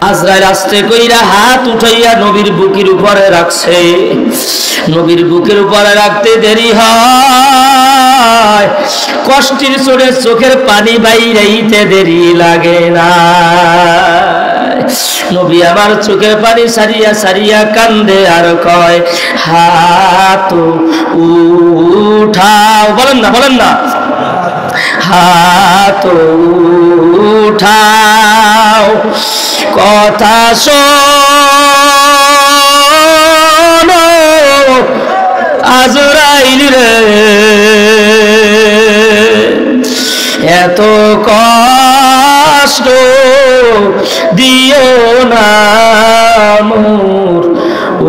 আজরাইল আস্তে কইরা হাত উঠাইয়া নবীর বুকের উপরে রাখছে। নবীর বুকের উপরে রাখতে দেরি হয়, কষ্টের চোটে চোখের পানি বাইরাইতে দেরি লাগে না। নবী আমার চোখের পানি সারিয়া সারিয়া কান্দে আর কয়, হাত উঠাও। বলেন না, বলেন না, হাত উঠাও, কথা শোনো আজরাইল রে, এত কষ্ট দিও না মোর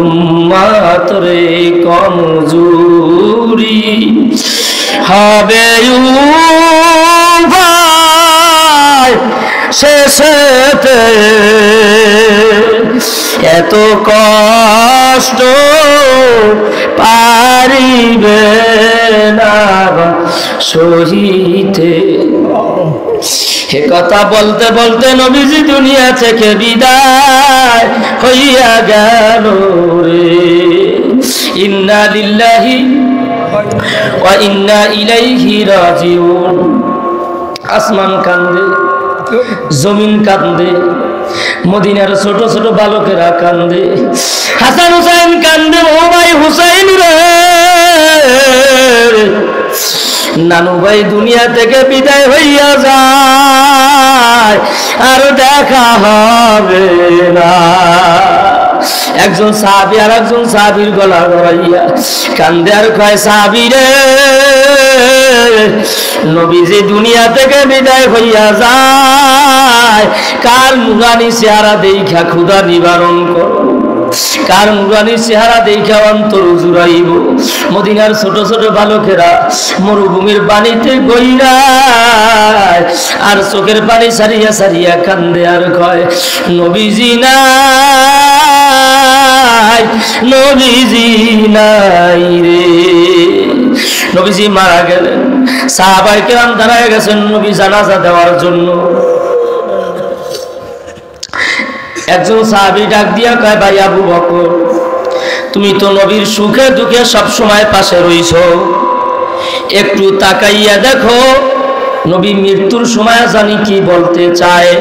উম্মত রে, কমজোরি হবে শেষেতে, এত কষ্ট পারিবে না সহিতে। হে কথা বলতে বলতে নবীজি দুনিয়া থেকে বিদায় হইয়া গেল রে। ইন্না লিল্লাহি ওয়া ইন্না ইলাইহি রাজিউন। আসমান কান্দে, জমিন কান্দে, মদিনার ছোট ছোট বালকেরা কান্দে, হাসান হুসাইন কান্দে, ও ভাই হুসাইন রে, নানু ভাই দুনিয়া থেকে বিদায় হইয়া যায়, আর দেখা হবে না। একজন সাহাবী আর একজন সাহাবীর গলা ধরাইয়া কান্দে আর কয়, সাহাবী রে, নবীজি দুনিয়া থেকে বিদায় হইয়া যায়, কার নুরানি চেহারা দেখা ক্ষুধা নিবারণ করো, কার নুরানি চেহারা দেখা অন্তর জুড়াইব। মদিনার ছোট ছোট বালকেরা মরুভূমির পানিতে গইরায় আর চোখের পানি সারিয়া সারিয়া কান্দে আর কয়, নবীজি নাই, নবীজি নাই রে। নবীজি মারা গেলেন, সাহাবায়ে কেরাম দাঁড়ায় গেছেন নবী জানাজা দেওয়ার জন্য। একজন সাহাবী ডাক দিয়া কয়, ভাই আবু বকর, তুমি তো নবীর সুখে দুঃখে সব সময় পাশে রইছো, একটু তাকাইয়া দেখো নবী মৃত্যুর সময় জানি কি বলতে চায়।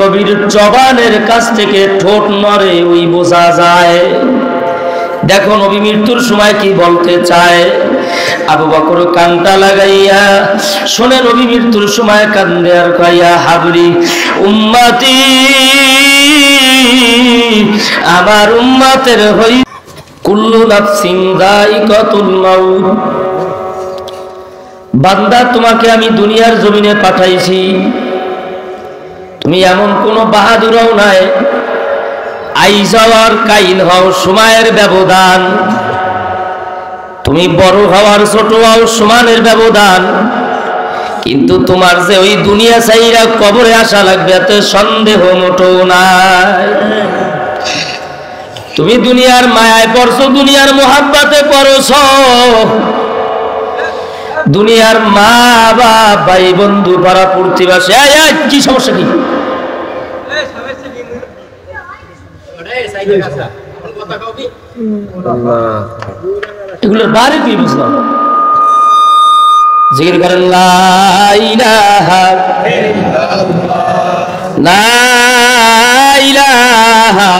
নবীর জবানের কাছ থেকে ঠোঁট নড়ে, ওই বোঝা যায়। দেখো নবী মৃত্যুর সময় কি বলতে চায়। আবু বকর কানটা লাগাইয়া শুনে নবী মৃত্যুর সময় কান্দে আর কইয়া, হাবলি উম্মতি, আমার উম্মতের হই, কুল্লু নাফসিন যায়িকাতুল মাউত। বান্দা, তোমাকে আমি দুনিয়ার জমিনে পাঠাইছি, তুমি এমন কোন বাহাদুরও নাই, আই যাওয়ার কাইন হও, সময়ের ব্যবধান, তুমি বড় হওয়ার ছোট হও, সমানের ব্যবধান। কিন্তু তোমার যে ওই দুনিয়া চাইরা কবরে আসা লাগবে এতে সন্দেহ মোটো নাই। তুমি দুনিয়ার মায়ায় পড়ছো, দুনিয়ার মোহাব্বতে পড়ছো, দুনিয়ার মা বাপ ভাই বন্ধু পাড়া প্রতিবেশী, কি সমস্যা কি? এগুলোর বারে কি বুঝলাম? জিকির করেন, লা ইলাহা ইল্লাল্লাহ, লা ইলাহা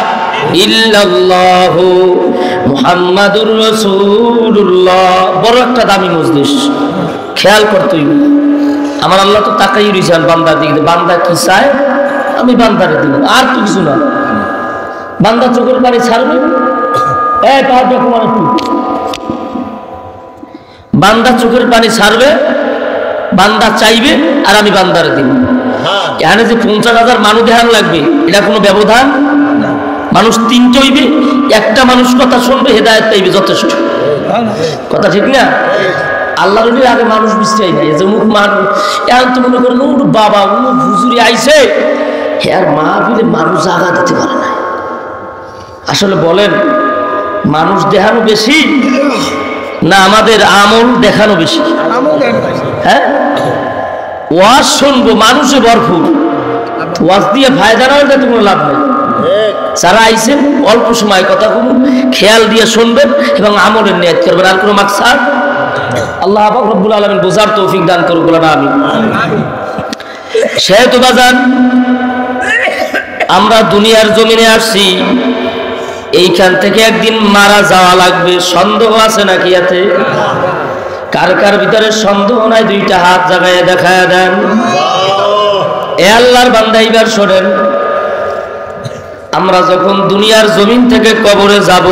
ইল্লাল্লাহু মুহাম্মাদুর রাসূলুল্লাহ। বড় একটা দামি মজলিস, খেয়াল করতে হইবে। আমার আল্লাহ তো তাকাই রইছেন বান্দার দিকে, বান্দা কি চায় আমি বান্দারে দিব, আর তো কিছু না। বান্দা চোখের পানি ছাড়বে, বান্দা চোখের পানি ছাড়বে, বান্দা চাইবে আর আমি বান্দারে দিব। এখানে যে 50,000 মানুষ দেখান লাগবে এটা কোনো ব্যবধান। মানুষ তিনটে হইবে, একটা মানুষ কথা শুনবে, হেদায়েত পাইবে, যথেষ্ট। কথা ঠিক না? আল্লাহর নবী আগে মানুষ বিশ্বাই নাই, যে মুখ মানুষ এখন তো মনে করেন বাবা হুজুরি আইছে, আর মাহফিলে মানুষ জায়গা দিতে পারে না। আসলে বলেন, মানুষ দেখানো বেশি না আমাদের আমল দেখানো বেশি? হ্যাঁ, ওয়াজ শুনবো, মানুষে ভরপুর, ওয়াজ দিয়ে ফায়দা না হলে তো কোনো লাভ নেই। যারা আইছেন অল্প সময় কথা বলুন, খেয়াল দিয়ে শুনবেন এবং আমলের নিয়ত করবেন, আর কোনো মাকসাদ আল্লাহ পাক রব্বুল আলামিন বোঝার তৌফিক দান করুক, বলেন আমিন। সেহেতু বাজান আমরা দুনিয়ার জমিনে আসছি, এইখান থেকে একদিন মারা যাওয়া লাগবে। সন্দেহ আছে নাকি এতে? কার কার ভিতরে সন্দেহ নাই? দুইটা হাত জাগায় দেখায় দেন। এ আল্লাহর বান্দা এইবার শোনেন, আমরা যখন দুনিয়ার জমিন থেকে কবরে যাব,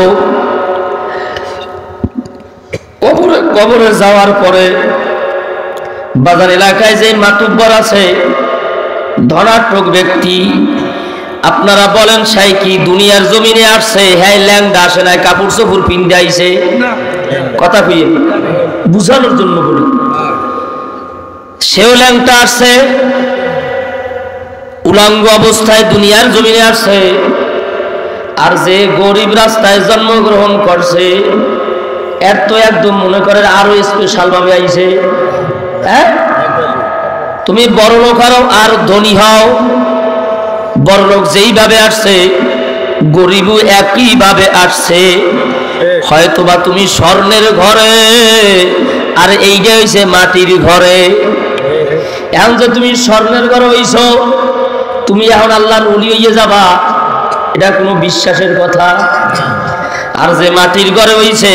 কবরে যাওয়ার পরে বাজার এলাকায় যে মাতুব্বর আছে, ধনাঢ্য ব্যক্তি, আপনারা বলেন সাই কি দুনিয়ার জমিনে আসছে? হ্যাঁ, ল্যাংডা আসে নাই, কাপড় চোপড় পিন্ডে আইছে। কথা কইয়ে বুঝানোর জন্য বলি, সেও ল্যাংটা আসছে, উলঙ্গ অবস্থায় দুনিয়ার জমিনে আসছে। আর যে গরিব রাস্তায় জন্মগ্রহণ করছে, এর তো একদম মনে করেন আরো স্পেশাল ভাবে আইছে। হ্যাঁ, তুমি বড় লোক হও আর ধনী হও, বড় লোক যেইভাবে আসছে গরিবও একই ভাবে আসছে। হয়তোবা তুমি স্বর্ণের ঘরে আর এইটা হইছে মাটির ঘরে। এখন যে তুমি স্বর্ণের ঘরে হইছো, তুমি এখন আল্লাহর ওলি হইয়ে যাবা, এটা কোনো বিশ্বাসের কথা? আর যে মাটির ঘরে হইছে,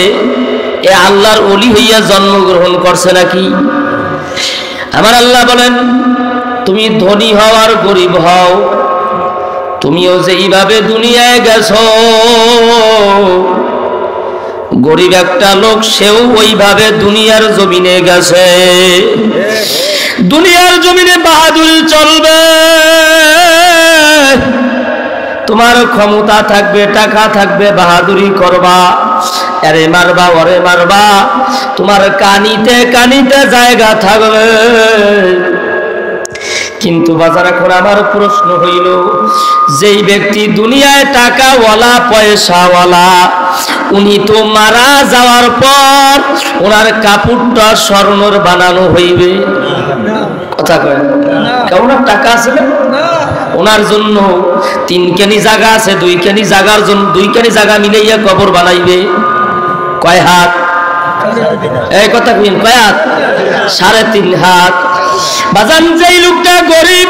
এ আল্লাহর ওলি হইয়া জন্মগ্রহণ করছে নাকি? আমার আল্লাহ বলেন, তুমি ধনী হও আর গরিব হও, তুমিও যেইভাবে দুনিয়ায় গেছো, গরিব একটা লোক সেও ওইভাবে দুনিয়ার জমিনে গেছে। দুনিয়ার জমিনে বাহাদুরি চলবে, তোমার ক্ষমতা থাকবে, টাকা থাকবে, বাহাদুরি করবা, আরে মারবা ওরে মারবা, তোমার কানিতে কানিতে জায়গা থাকবে। কিন্তু বাজার এখন আমার প্রশ্ন হইল, যেই ব্যক্তি দুনিয়ায় টাকাওয়ালা পয়সাওয়ালা, উনি তো মারা যাওয়ার পর ওনার কাপড়টা স্বর্ণের বানানো হইবে। কথা কয় কেমন? টাকা আছে না, ওনার জন্য 3 কেনি জায়গা আছে, 2 কেনি জায়গার জন্য 2 কেনি জায়গা মিলাইয়া কবর বানাইবে। কয় হাত? এই কথা কইন, কয় হাত? 3.5 হাত। বাজান যেই লোকটা গরিব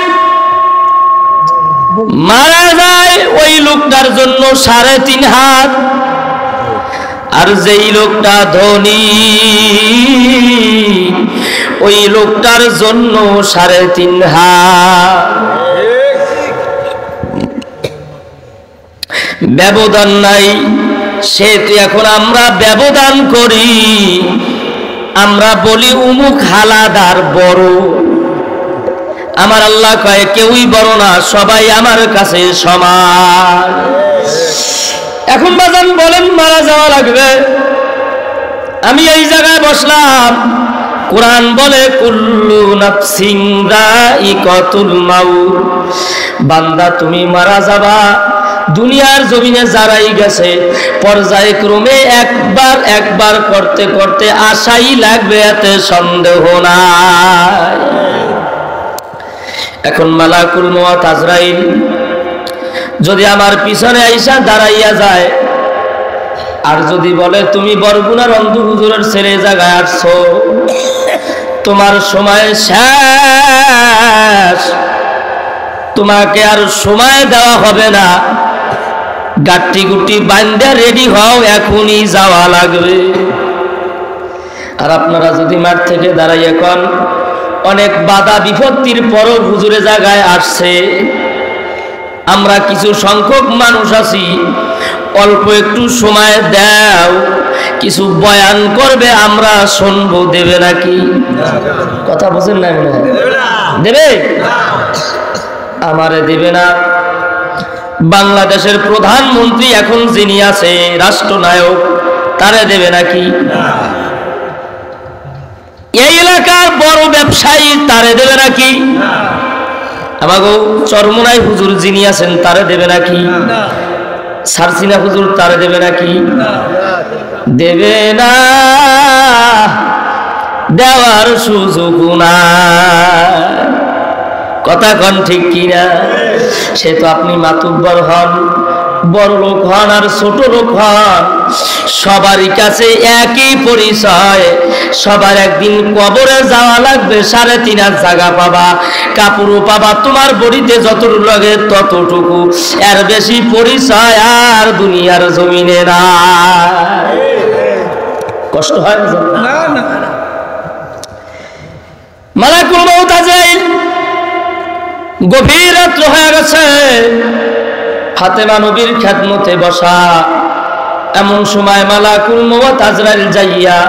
মারা যায়, ওই লোকটার জন্য 3.5 হাত। আর যেই লোকটা ধনী, ওই লোকটার জন্য 3.5 হাত। ব্যবধান নাই। সেহেতু এখন আমরা ব্যবধান করি, আমরা বলি উমুক হালাদার বড়। আমার আল্লাহ কয় কেউই বড় না, সবাই আমার কাছে সমান। এখন বাজান বলেন মারা যাওয়া লাগবে, আমি এই জায়গায় বসলাম, কোরআন বলে কুল্লু নাফসিন যায়িকাতুল মাউত, বান্দা তুমি মারা যাবা। দুনিয়ার জমিনে যারাই গেছে, পর্যায়ক্রমে একবার একবার করতে করতে আশাই লাগবে, এতে সন্দেহ নাই। এখন মালাকুল মওত আজরাইল যদি আমার পিছনে আইসা দাঁড়াইয়া যায়, আর যদি বলে তুমি বরগুনার অন্ধ হুজুরের ছেলে জায়গায় আসছো, তোমার সময় শেষ, তোমাকে আর সময় দেওয়া হবে না, গাট্টি গুটি বান্ধা রেডি হও, এখনই যাওয়া লাগবে। আর আপনারা যদি মাঠ থেকে দাঁড়াইয়া কন অনেক বাধা বিপত্তির পরও হুজুরে জায়গায় আসছে, আমরা কিছু সংখ্যক মানুষ আছি, অল্প একটু সময় দাও, কিছু বয়ান করবে, আমরা শুনবো, দেবে নাকি? কথা বুঝেন না? মনে হয় দেবে, আমারে দেবে না। বাংলাদেশের প্রধানমন্ত্রী এখন যিনি আছে, রাষ্ট্রনায়ক, তারে দেবে নাকি? এই এলাকার বড় ব্যবসায়ী, তারে দেবে নাকি? আমাগো চরমোনাই হুজুর যিনি আছেন, তারে দেবে নাকি? সারসিনা হুজুর, তারে দেবে নাকি? দেবে না, দেওয়ার সুযোগ না। কথা কন ঠিক কিনা? সে তো আপনি মাতুব্বর হন, বড় লোক হন আর ছোট লোক হন, সবারই কাছে একই পরিচয়। সবার একদিন কবরে যাওয়া লাগবে, 3.5 জায়গা পাবা, কাপড়ও পাবা, তোমার বডিতে যতটুকু লাগে ততটুকু, এর বেশি পরিচয় আর দুনিয়ার জমিনে না। কষ্ট হয় না? না। মালাকুল মউত আজরাইল, গভীর রাত্র হয়ে গেছে, ফাতেমা নবীর খেদমতে বসা। এমন সময় মালাকুল মউত আজরাইল যাইয়া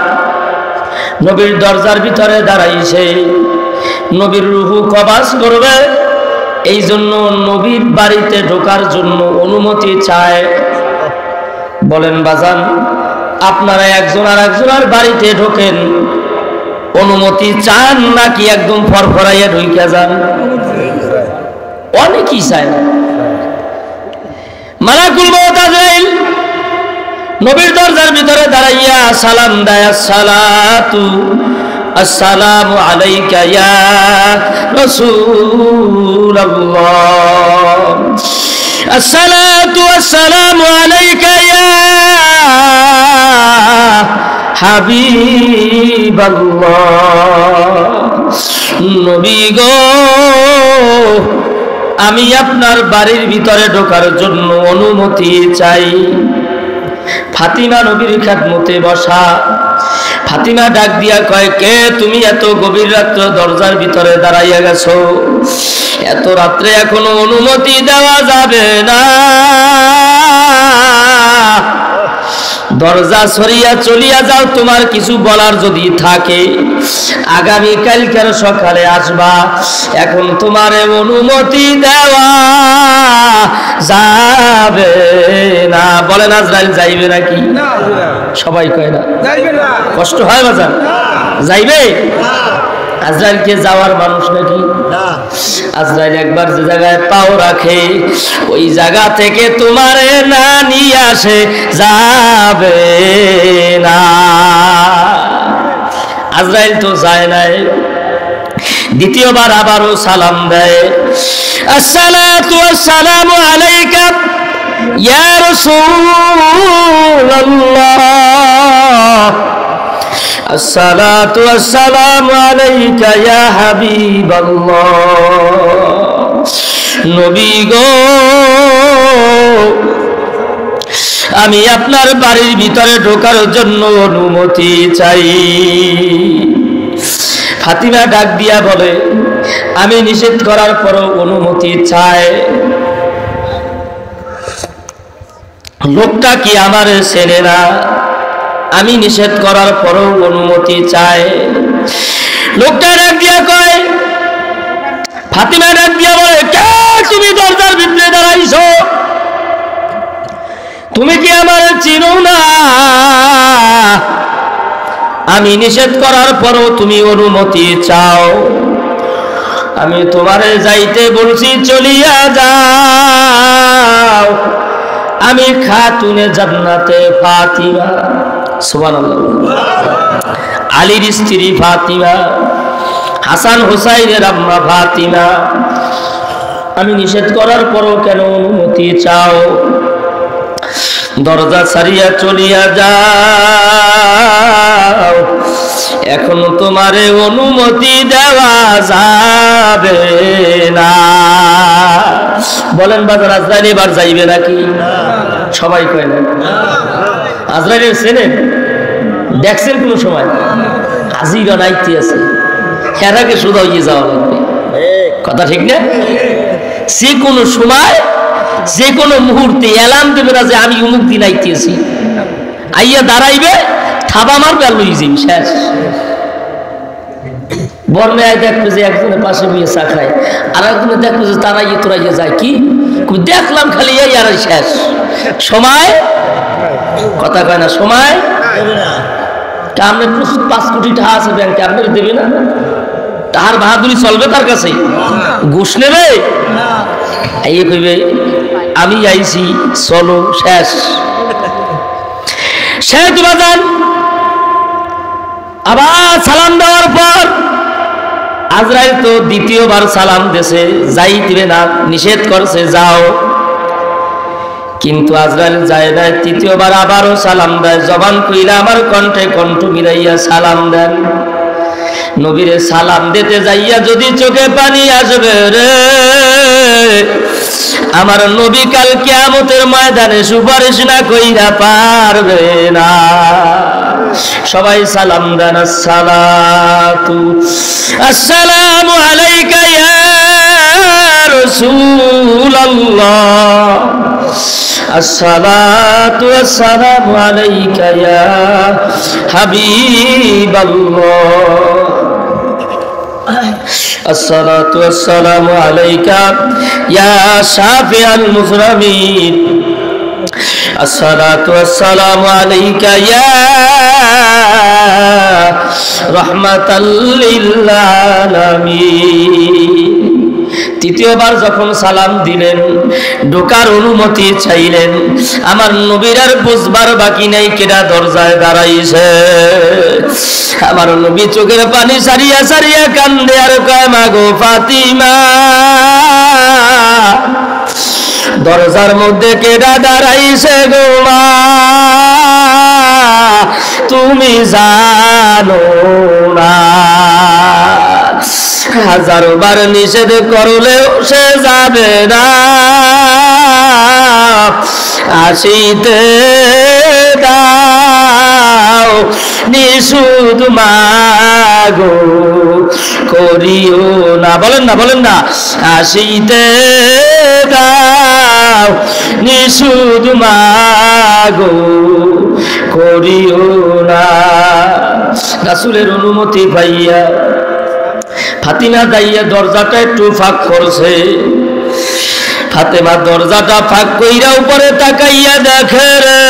নবীর দরজার ভিতরে দাঁড়াইছে। নবীর রূহু কবাজ করবে, এই জন্য নবীর বাড়িতে ঢোকার জন্য অনুমতি চায়। বলেন বাজান, আপনারা একজন আর একজনের বাড়িতে ঢোকেন, অনুমতি চান নাকি একদম ফরফরাইয়া ঢুইকা যান? অনেকেই চায় না। মালাকুল মউত আজরাইল নবীর দরজার ভিতরে দাঁড়াইয়া সালাম দেয়, আসসালাতু আসসালামু আলাইকা ইয়া রাসূলুল্লাহ, আসসালাতু আসসালামু আলাইকা ইয়া হাবিবাল্লাহ। নবী গো, আমি আপনার বাড়ির ভিতরে ঢোকার জন্য অনুমতি চাই। ফাতিমা নবীর খেদমতে বসা। ফাতিমা ডাক দিয়া কয়, কে তুমি? এত গভীর রাত্রে দরজার ভিতরে দাঁড়াইয়া গেছো, এত রাত্রে এখনো অনুমতি দেওয়া যাবে না, দরজা সরিয়া চলিয়া যাও, তোমার কিছু বলার যদি থাকে আগামী কালকের সকালে আসবা, এখন তোমার অনুমতি দেওয়া যাবে না। বলেন আজরাইল যাইবে নাকি? সবাই কয় না, কষ্ট হয় বাজার, যাইবে? আজরাইলকে যাওয়ার মানুষ নাকি? আজরাইল একবার যে জায়গায় পাও রাখে ওই জায়গা থেকে তোমারে না নিয়ে আসে যাবে না। আজরাইল তো যায় নাই, দ্বিতীয়বার আবারও সালাম দেয়, আসসালাতু আসসালামু আলাইকা ইয়া রাসূলুল্লাহ, আসসালাতু আসসালামু আলাইকা ইয়া হাবিবাল্লাহ। নবী গো, আমি আপনার বাড়ির ভিতরে ঢোকার জন্য অনুমতি চাই। ফাতিমা ডাক দিয়া বলে, আমি নিষেধ করার পরও অনুমতি চাই। লোকটা কি আমার চেনে না? আমি নিষেধ করার পরও অনুমতি চাই। লোকটা ডাক দিয়া কয়, ফাতিমা ডাক দিয়া বলে, কে তুমি দরজার ভিতরে দাঁড়াইছো? তুমি কি আমার চিনো না? আমি নিষেধ করার পরও তুমি অনুমতি চাও। আমি তোমারে যাইতে বলছি, চলিয়া যাও। আমি খাতুনে জান্নাতে ফাতিমা, সুবহানাল্লাহ, আলীর স্ত্রী ফাতিমা, হাসান হুসাইনের আম্মা ফাতিমা। আমি নিষেধ করার পরও কেন অনুমতি চাও? দরজা ছাড়িয়া চলিয়া যাও, এখন তোমারে অনুমতি দেওয়া যাবে না। বলেন বাজার, আজরাইল এবার যাইবে নাকি? সবাই কয় না। আজরাইলের চেনেন? দেখছেন কোন সময়? হাজিরা নাইতে আছে, হেরাকে শুধু ইয়ে যাওয়া লাগবে। কথা ঠিক না? যে কোনো সময়, যে কোনো মুহূর্তে এলান দেবে না যে আমি অমুক দিন আইতেছি, আইয়া দাঁড়াইবে, থাবা মারবে আর লই যাই, শেষ। বর্ণে দেখবে যে একজনের পাশে বইয়ে চা খায়, আর একজনে দেখবে যে তারা ইয়ে তোরা ইয়ে যায়, কি দেখলাম খালি এই আর শেষ। সময় কথা কয় না, সময় আপনার 5 কোটি টাকা আছে ব্যাংকে, আপনার দেবে না? তাহার বাহাদুরি চলবে তার কাছে? ঘুষ নেবে? এই কইবে আমি আইছি, চলো, শেষ। শেষ বাজান। আবার সালাম দেওয়ার পর আজরাইল তো দ্বিতীয়বার সালাম দেছে, যাইতে না, নিষেধ করছে যাও, কিন্তু আজরাইল যায় না। তৃতীয়বার আবারও সালাম দেয়, জবান কইলা আমার কণ্ঠে কণ্ঠ মিলাইয়া সালাম দেন। নবীরে সালাম দিতে যাইয়া যদি চোখে পানি আসবে রে, আমার নবী কাল কিয়ামতের ময়দানে সুপারিশ না কইরা পারবে না। সবাই সালাম দেন, আসসালাতু আসসালামু আলাইকা ইয়া রাসূলুল্লাহ, আসসালাতু আসসালামু আলাইকা ইয়া হাবিবাল্লাহ, আসসালাতু আসসালামু আলাইকা ইয়া শাফিআল মুজরামিন, আসসালাতু আসসালামু আলাইকা ইয়া রাহমাতাল লিল আলামিন। তৃতীয়বার যখন সালাম দিলেন, ঢোকার অনুমতি চাইলেন, আমার নবীর আর বুঝবার বাকি নাই কেডা দরজায় দাঁড়াইছে। আমার নবী চোখের পানি সারিয়া সারিয়া কান্দে আর কয় মা গো ফাতিমা, দরজার মধ্যে কেডা দাঁড়াইছে গো মা, তুমি জানো না। হাজারো বার নিষেধ করলেও সে যাবে না, আসিতে দাও নিষুদ মাগো করিও না। বলেন না, বলেন না, আসিতে দাও নিষুদ মাগো করিও না। রাসূলের অনুমতি পাইয়া ফাতিমা দাইয়া দরজাটা একটু ফাঁক করছে। ফাতেমা দরজাটা ফাঁক কইরা উপরে তাকাইয়া দেখে রে,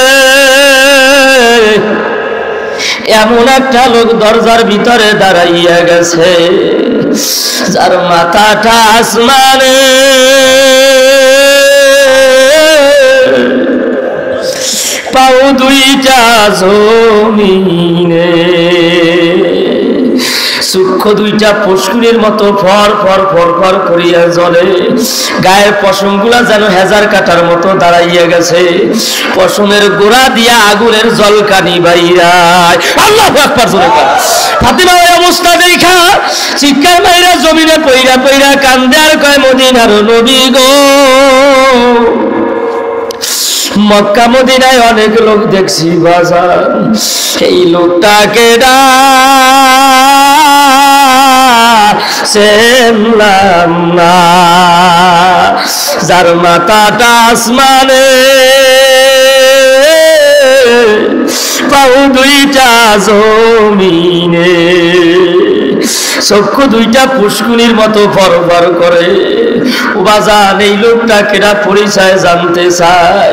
এমন একটা লোক দরজার ভিতরে দাঁড়াইয়া গেছে, যার মাথাটা আসমানে, পাও দুইটা জমিনে, সূক্ষ্ম দুইটা পুষ্কুরের মতো ফর ফর ফর ফর করিয়া জ্বলে, গায়ের পশমগুলা যেন হেজার কাটার মতো দাঁড়াইয়া গেছে, পশমের গোড়া দিয়া আগুনের জলকানি বাইরায়। আল্লাহু আকবার জোরে কর। ফাতিমা এই অবস্থা দেখা চিৎকার মাইরা জমিনে পইরা পইরা কান্দে আর কয় মদিনার নবী গো, মক্কা মদিনায় অনেক লোক দেখছি বাজার, এই লোকটাকে চিনলাম না, যার মাথাটা আসমানে, পাও দুইটা জমিনে, চক্ষু দুইটা পুষ্কুনির মতো ফরফর করে। ও বাজান, এই লোকটা কেডা পরিচয় জানতে চাই।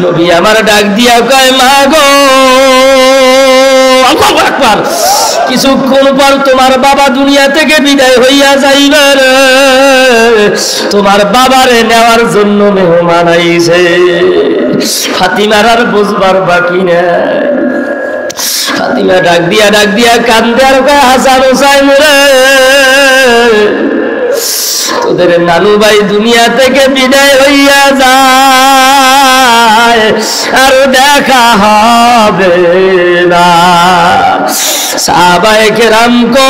নবী আমার ডাক দিয়া কয় মা গো, আল্লাহু আকবার, কিছুক্ষণ পর তোমার বাবা দুনিয়া থেকে বিদায় হইয়া যাইবে রে, তোমার বাবারে নেওয়ার জন্য মেহমান আইছে। ফাতিমার আর বুঝবার বাকি নাই। ফাতিমা ডাক দিয়া কান্দে আর কয় হাসান হোসাইন রে, তোদের নানু ভাই দুনিয়া থেকে বিদায় হইয়া যায়, আর দেখা হবে না। সাহাবায়ে কেরাম কই,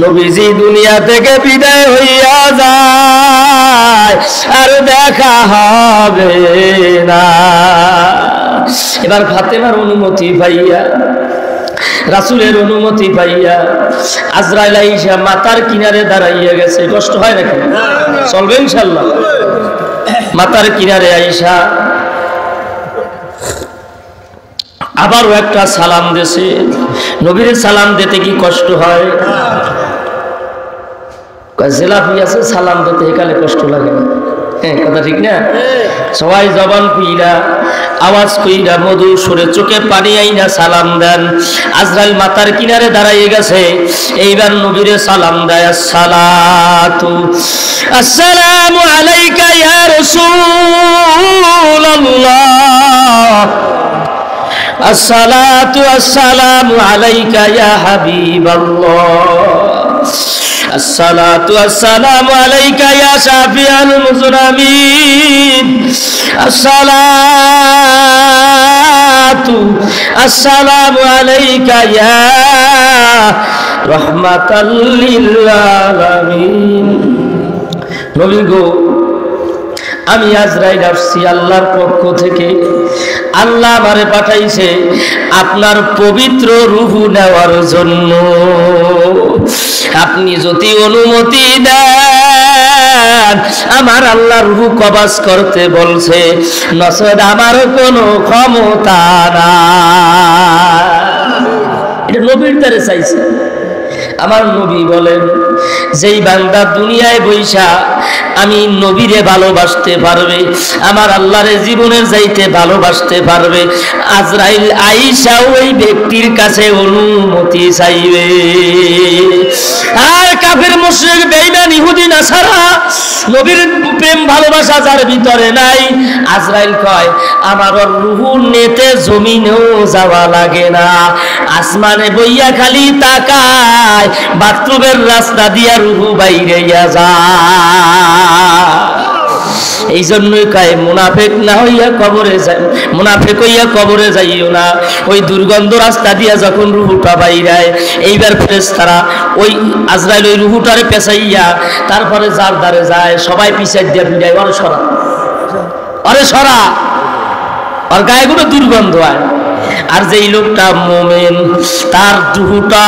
নবীজি দুনিয়া থেকে বিদায় হইয়া যায়, আর দেখা হবে না। এবার ফাতেমার অনুমতি পাইয়া, রাসূলের অনুমতি পাইয়া আজরাইল আইসা মাথার কিনারে দাঁড়াইয়া গেছে। কষ্ট হয় নাকি? চলবে ইনশাআল্লাহ। মাথার কিনারে আইসা আবারও একটা সালাম দিয়েছে। নবীর সালাম দিতে কি কষ্ট হয়? জেলাপি আছে, সালাম দিতে একালে কষ্ট লাগে না। হ্যাঁ, কথা ঠিক না? সবাই জবান কইরা আওয়াজ কইরা মধুর সুরে চোখে পানি আইনা সালাম দেন। আজরাইল মাথার কিনারে দাঁড়াইয়ে গেছে, এইবার নবীরে সালাম দেয়, আসসালাতু আসসালামু আলাইকা ইয়া রাসূলুল্লাহ, আসসালাতু আসসালামু আলাইকা ইয়া হাবিবাল্লাহ, আসসালাতু আসসালামু আলাইকা ইয়া শাফিআল মুজরামিন, আসসালাতু আসসালামু আলাইকা ইয়া রাহমাতাল লিল আলামিন। নবী গো, আমি আজরাইল আসছি আল্লাহর পক্ষ থেকে। আল্লাহ আমারে পাঠাইছে আপনার পবিত্র রূহ নেওয়ার জন্য। আপনি যদি অনুমতি দেন আমার আল্লাহ রূহ কবজ করতে বলছে, নচেত আমার কোনো ক্ষমতা নাই। এটা নবীর দ্বারে চাইছে। আমার নবী বলেন, যেই বান্দা দুনিয়ায় বৈশা আমি নবীরে ভালোবাসতে পারবে, আমার আল্লাহরে জীবনের যাইতে ভালোবাসতে পারবে, আজরাইল আইসা ওই ব্যক্তির কাছে অনুমতি চাইবে। আর কাফের মুশরিক বেঈমান ইহুদি নাসারা নবীর প্রেম ভালোবাসা যার ভিতরে নাই, আজরাইল কয় আমার রূহ নেতে জমিনেও যাওয়া লাগে না, আসমানে বইয়া খালি তাকায়, বাথরুমের রাস্তা দিয়া রূহ বাইরে যায়। এই জন্যই কয় মুনাফিক না হইয়া কবরে যাই, মুনাফিক হইয়া কবরে যাইও না। ওই দুর্গন্ধ রাস্তা দিয়া যখন রূহটা বাইরায়, এইবার ফেরেশতারা ওই আজরাইল ওই রূহটারে পেছাইয়া তারপরে যার দ্বারে যায়, সবাই পিছাই দিয়া ফিরায়, ওরে সরা, ওরে সরা, ওর গায়ে কোনো দুর্গন্ধ হয়। আর যেই লোকটা মুমিন, তার রূহটা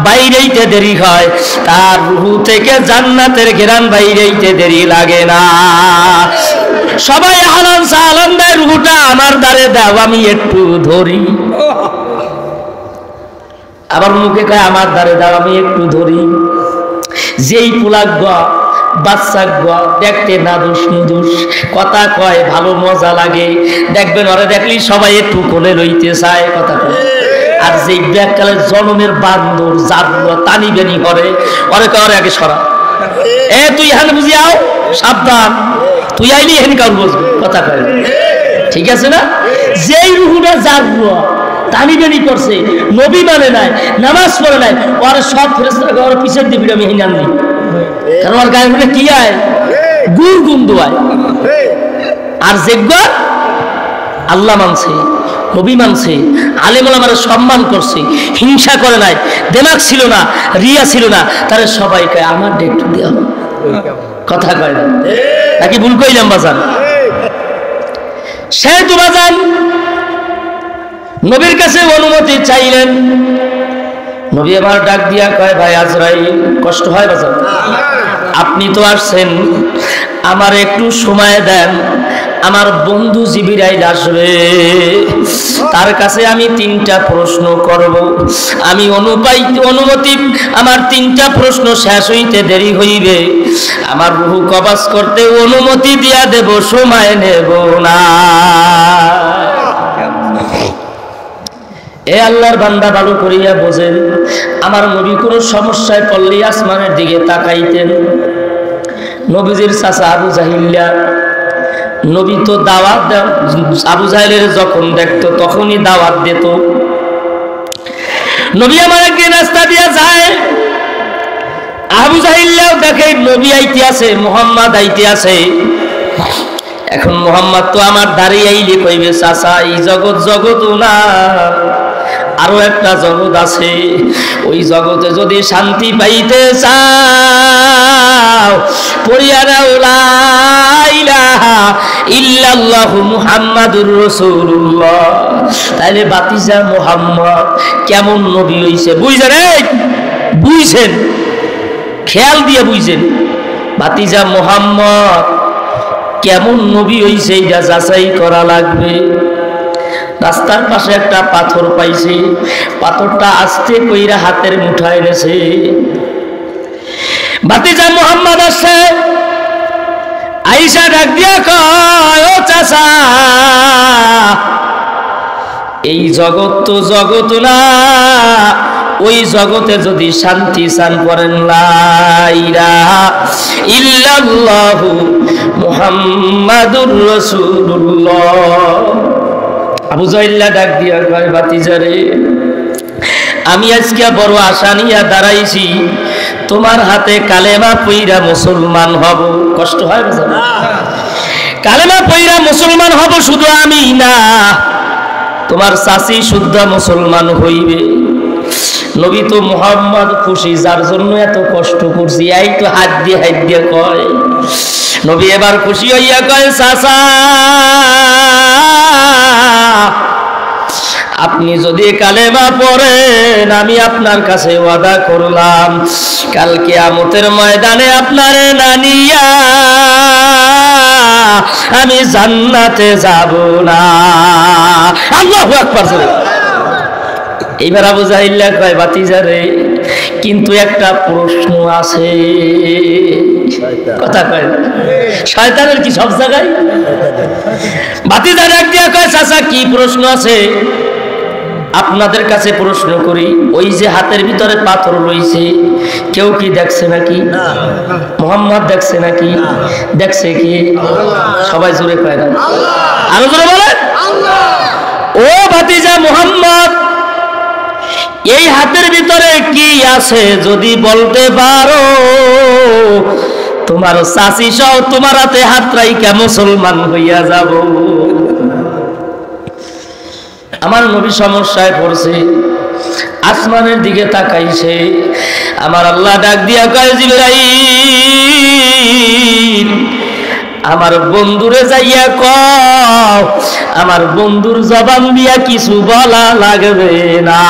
বাইরেইতে দেরি হয়, তার রূহ থেকে জান্নাতের ঘেরান বাইরেইতে দেরি লাগে না। সবাই আহলান সাহলান দেয়, রূহটা আমার দ্বারে দাও, আমি একটু ধরি। আবার মুখে কয় আমার দ্বারে দাও, আমি একটু ধরি। যেই পোলাক বাচ্চা দেখতে নাদুস নুদুস, কথা কয় ভালো মজা লাগে, দেখবেন ওরে দেখলি সবাই একটু কোলে লইতে চায়, কথা কয়। আর যেই ব্যাককালের জনমের বান্দর যারগুলো টানি বেনি করে, ওরে কয় ওরে আগে সরা, এ তুই এখানে বুঝি আও, সাবধান, তুই আইলি এখানে কাউর বসবি, কথা কয়। ঠিক আছে না? যেই রুহুটা যারগুলো টানি বেনি করছে, নবী মানে নাই, নামাজ পড়ে নাই, ওরে সব ফেরেশতারা ওর পিছের দিবি, আমি হিনে আনলি, কারণ ওর গায়ে মনে কি আয়, গুড় গুন্দু আয়। আর যেগুলো আল্লাহ মানছে, নবী মানছে, আলেম ওলামারে সম্মান করছে, হিংসা করে নাই, দেমাগ ছিল না, রিয়া ছিল না, তারা সবাই কয় আমার একটু দেওয়া, কথা কয় না, নাকি ভুল কইলাম বাজান? সে তো বাজান নবীর কাছে অনুমতি চাইলেন। নবী আবার ডাক দিয়া কয় ভাই আজরাইল, কষ্ট হয় বাজান, আপনি তো আসছেন, আমার একটু সময় দেন, আমার বন্ধু জিবরাইল আসবে, তার কাছে আমি 3টা প্রশ্ন করব, আমি অনুমতি, আমার 3টা প্রশ্ন শেষ হইতে দেরি হইবে, আমার রূহ কবজ করতে অনুমতি দিয়া দেব, সময় নেব না। এ আল্লাহর বান্দা ভালো করিয়া বোঝেন, আমার নবী কোনো সমস্যায় পড়লে আসমানের দিকে তাকাইতেন। নবীজির চাচা আবু জাহিল্লা, নবী তো দাওয়াত দেন, আবু জাহেলের যখন দেখতো তখনই দাওয়াত দিত। নবী আমার একদিন রাস্তা দিয়া যায়, আবু জাহিল্লাও দেখে নবী আইতে আছে, মুহাম্মদ আইতে আছে। এখন মুহাম্মদ তো আমার দাঁড়িয়ে আইলে কইবে চাচা এই জগৎ জগৎ না, আরো একটা জগৎ আছে, ওই জগতে যদি শান্তি পাইতে চাও পড়িয়া নাও লা ইলাহা ইল্লাল্লাহু মুহাম্মাদুর রাসূলুল্লাহ। তাইলে বাতিজা মুহাম্মদ কেমন নবী হইছে বুঝছেন? বুঝছেন, খেয়াল দিয়ে বুঝছেন, বাতিজা মুহাম্মদ কেমন নবী হইছে এটা যাচাই করা লাগবে। রাস্তার পাশে একটা পাথর পাইছে, পাথরটা আস্তে কইরা হাতের মুঠায় এনেছে। ভাতিজা মুহাম্মদ আসছে, আয়েশা ডাক দিয়া কয় ও চাচা, এই জগৎ তো জগৎ না, ওই জগতে যদি শান্তি চান করেন লা ইলাহা ইল্লাল্লাহু মুহাম্মাদুর রাসূলুল্লাহ। আবু জাহিল্লা ডাক দিয়া কয় ভাতিজারে আমি আজকে বড় আশা নিয়া দাঁড়াইছি তোমার হাতে কালেমা পইরা মুসলমান হব। কষ্ট হয় না? কালেমা পইরা মুসলমান হব শুধু আমি না, তোমার চাচি শুদ্ধ মুসলমান হইবে। নবী তো মুহাম্মদ খুশি, যার জন্য এত কষ্ট করছি, এই তো হাত দিয়ে কয়। নবী এবার খুশি হইয়া কয় চাচা আপনি যদি কালেমা পড়েন আমি আপনার কাছে ওয়াদা করলাম কাল কিয়ামতের ময়দানে আপনারে না নিয়া আমি জান্নাতে যাব না। আল্লাহু আকবার। এইবার আবু জাহিল্লা কয় ভাতিজারে কিন্তু একটা প্রশ্ন আছে। কথা কয় না? শয়তানের কি সব জায়গায়? ভাতিজারে এক দিয়া কয় চাচা কি প্রশ্ন আছে? আপনাদের কাছে প্রশ্ন করি, ওই যে হাতের ভিতরে পাথর রয়েছে কেউ কি দেখছে নাকি? মুহাম্মদ দেখছে নাকি? দেখছে কি? সবাই জোরে কয় না? আরো জোরে বলেন। ও ভাতিজা মুহাম্মদ এই হাতের ভিতরে কি আছে যদি বলতে পারো তোমার চাচি সহ তোমার হাতে হাত রাইখা মুসলমান হইয়া যাব। আমার নবী সমস্যায় পড়ছে, আসমানের দিকে তাকাইছে। আমার আল্লাহ ডাক দিয়া কয় জিবরাইল আমার বন্ধুরে যাইয়া কও আমার বন্ধুর জবান দিয়া কিছু বলা লাগবে না।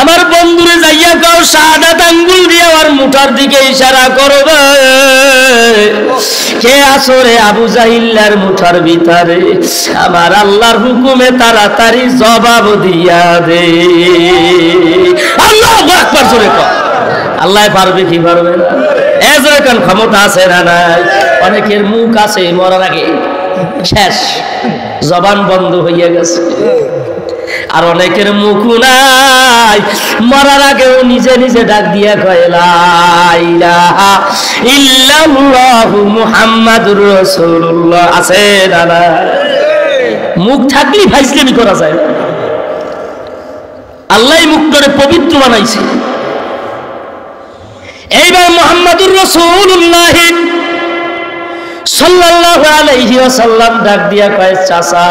আমার বন্ধুরে যাইয়া কও শাহাদাত আঙ্গুল দিয়ে আমার মুঠার দিকে ইশারা করবে। কে আসরে আবু জাহিল্লার মুঠার ভিতরে আমার আল্লাহর হুকুমে তাড়াতাড়ি জবাব দিয়া দে। আল্লাহু আকবার জোরে কও। আল্লাহ পারবে কি পারবে না? এজরে কোন ক্ষমতা আছে না নাই? অনেকের মুখ আছে মরার আগে শেষ, জবান বন্ধ হইয়া গেছে। আর অনেকের মুখ নাই, মরার আগেও নিজে নিজে ডাক দিয়া কয় লা ইলাহা ইল্লাল্লাহু মুহাম্মাদুর রাসূলুল্লাহ। আছে না না? মুখ থাকলেই ফাইজলামি করা যায়। আল্লাহ মুখটারে পবিত্র বানাইছে। এইবার মুহাম্মাদুর রাসূলুল্লাহ সাল্লাল্লাহু আলাইহি ওয়াসাল্লাম ডাক দিয়া কয় চাচা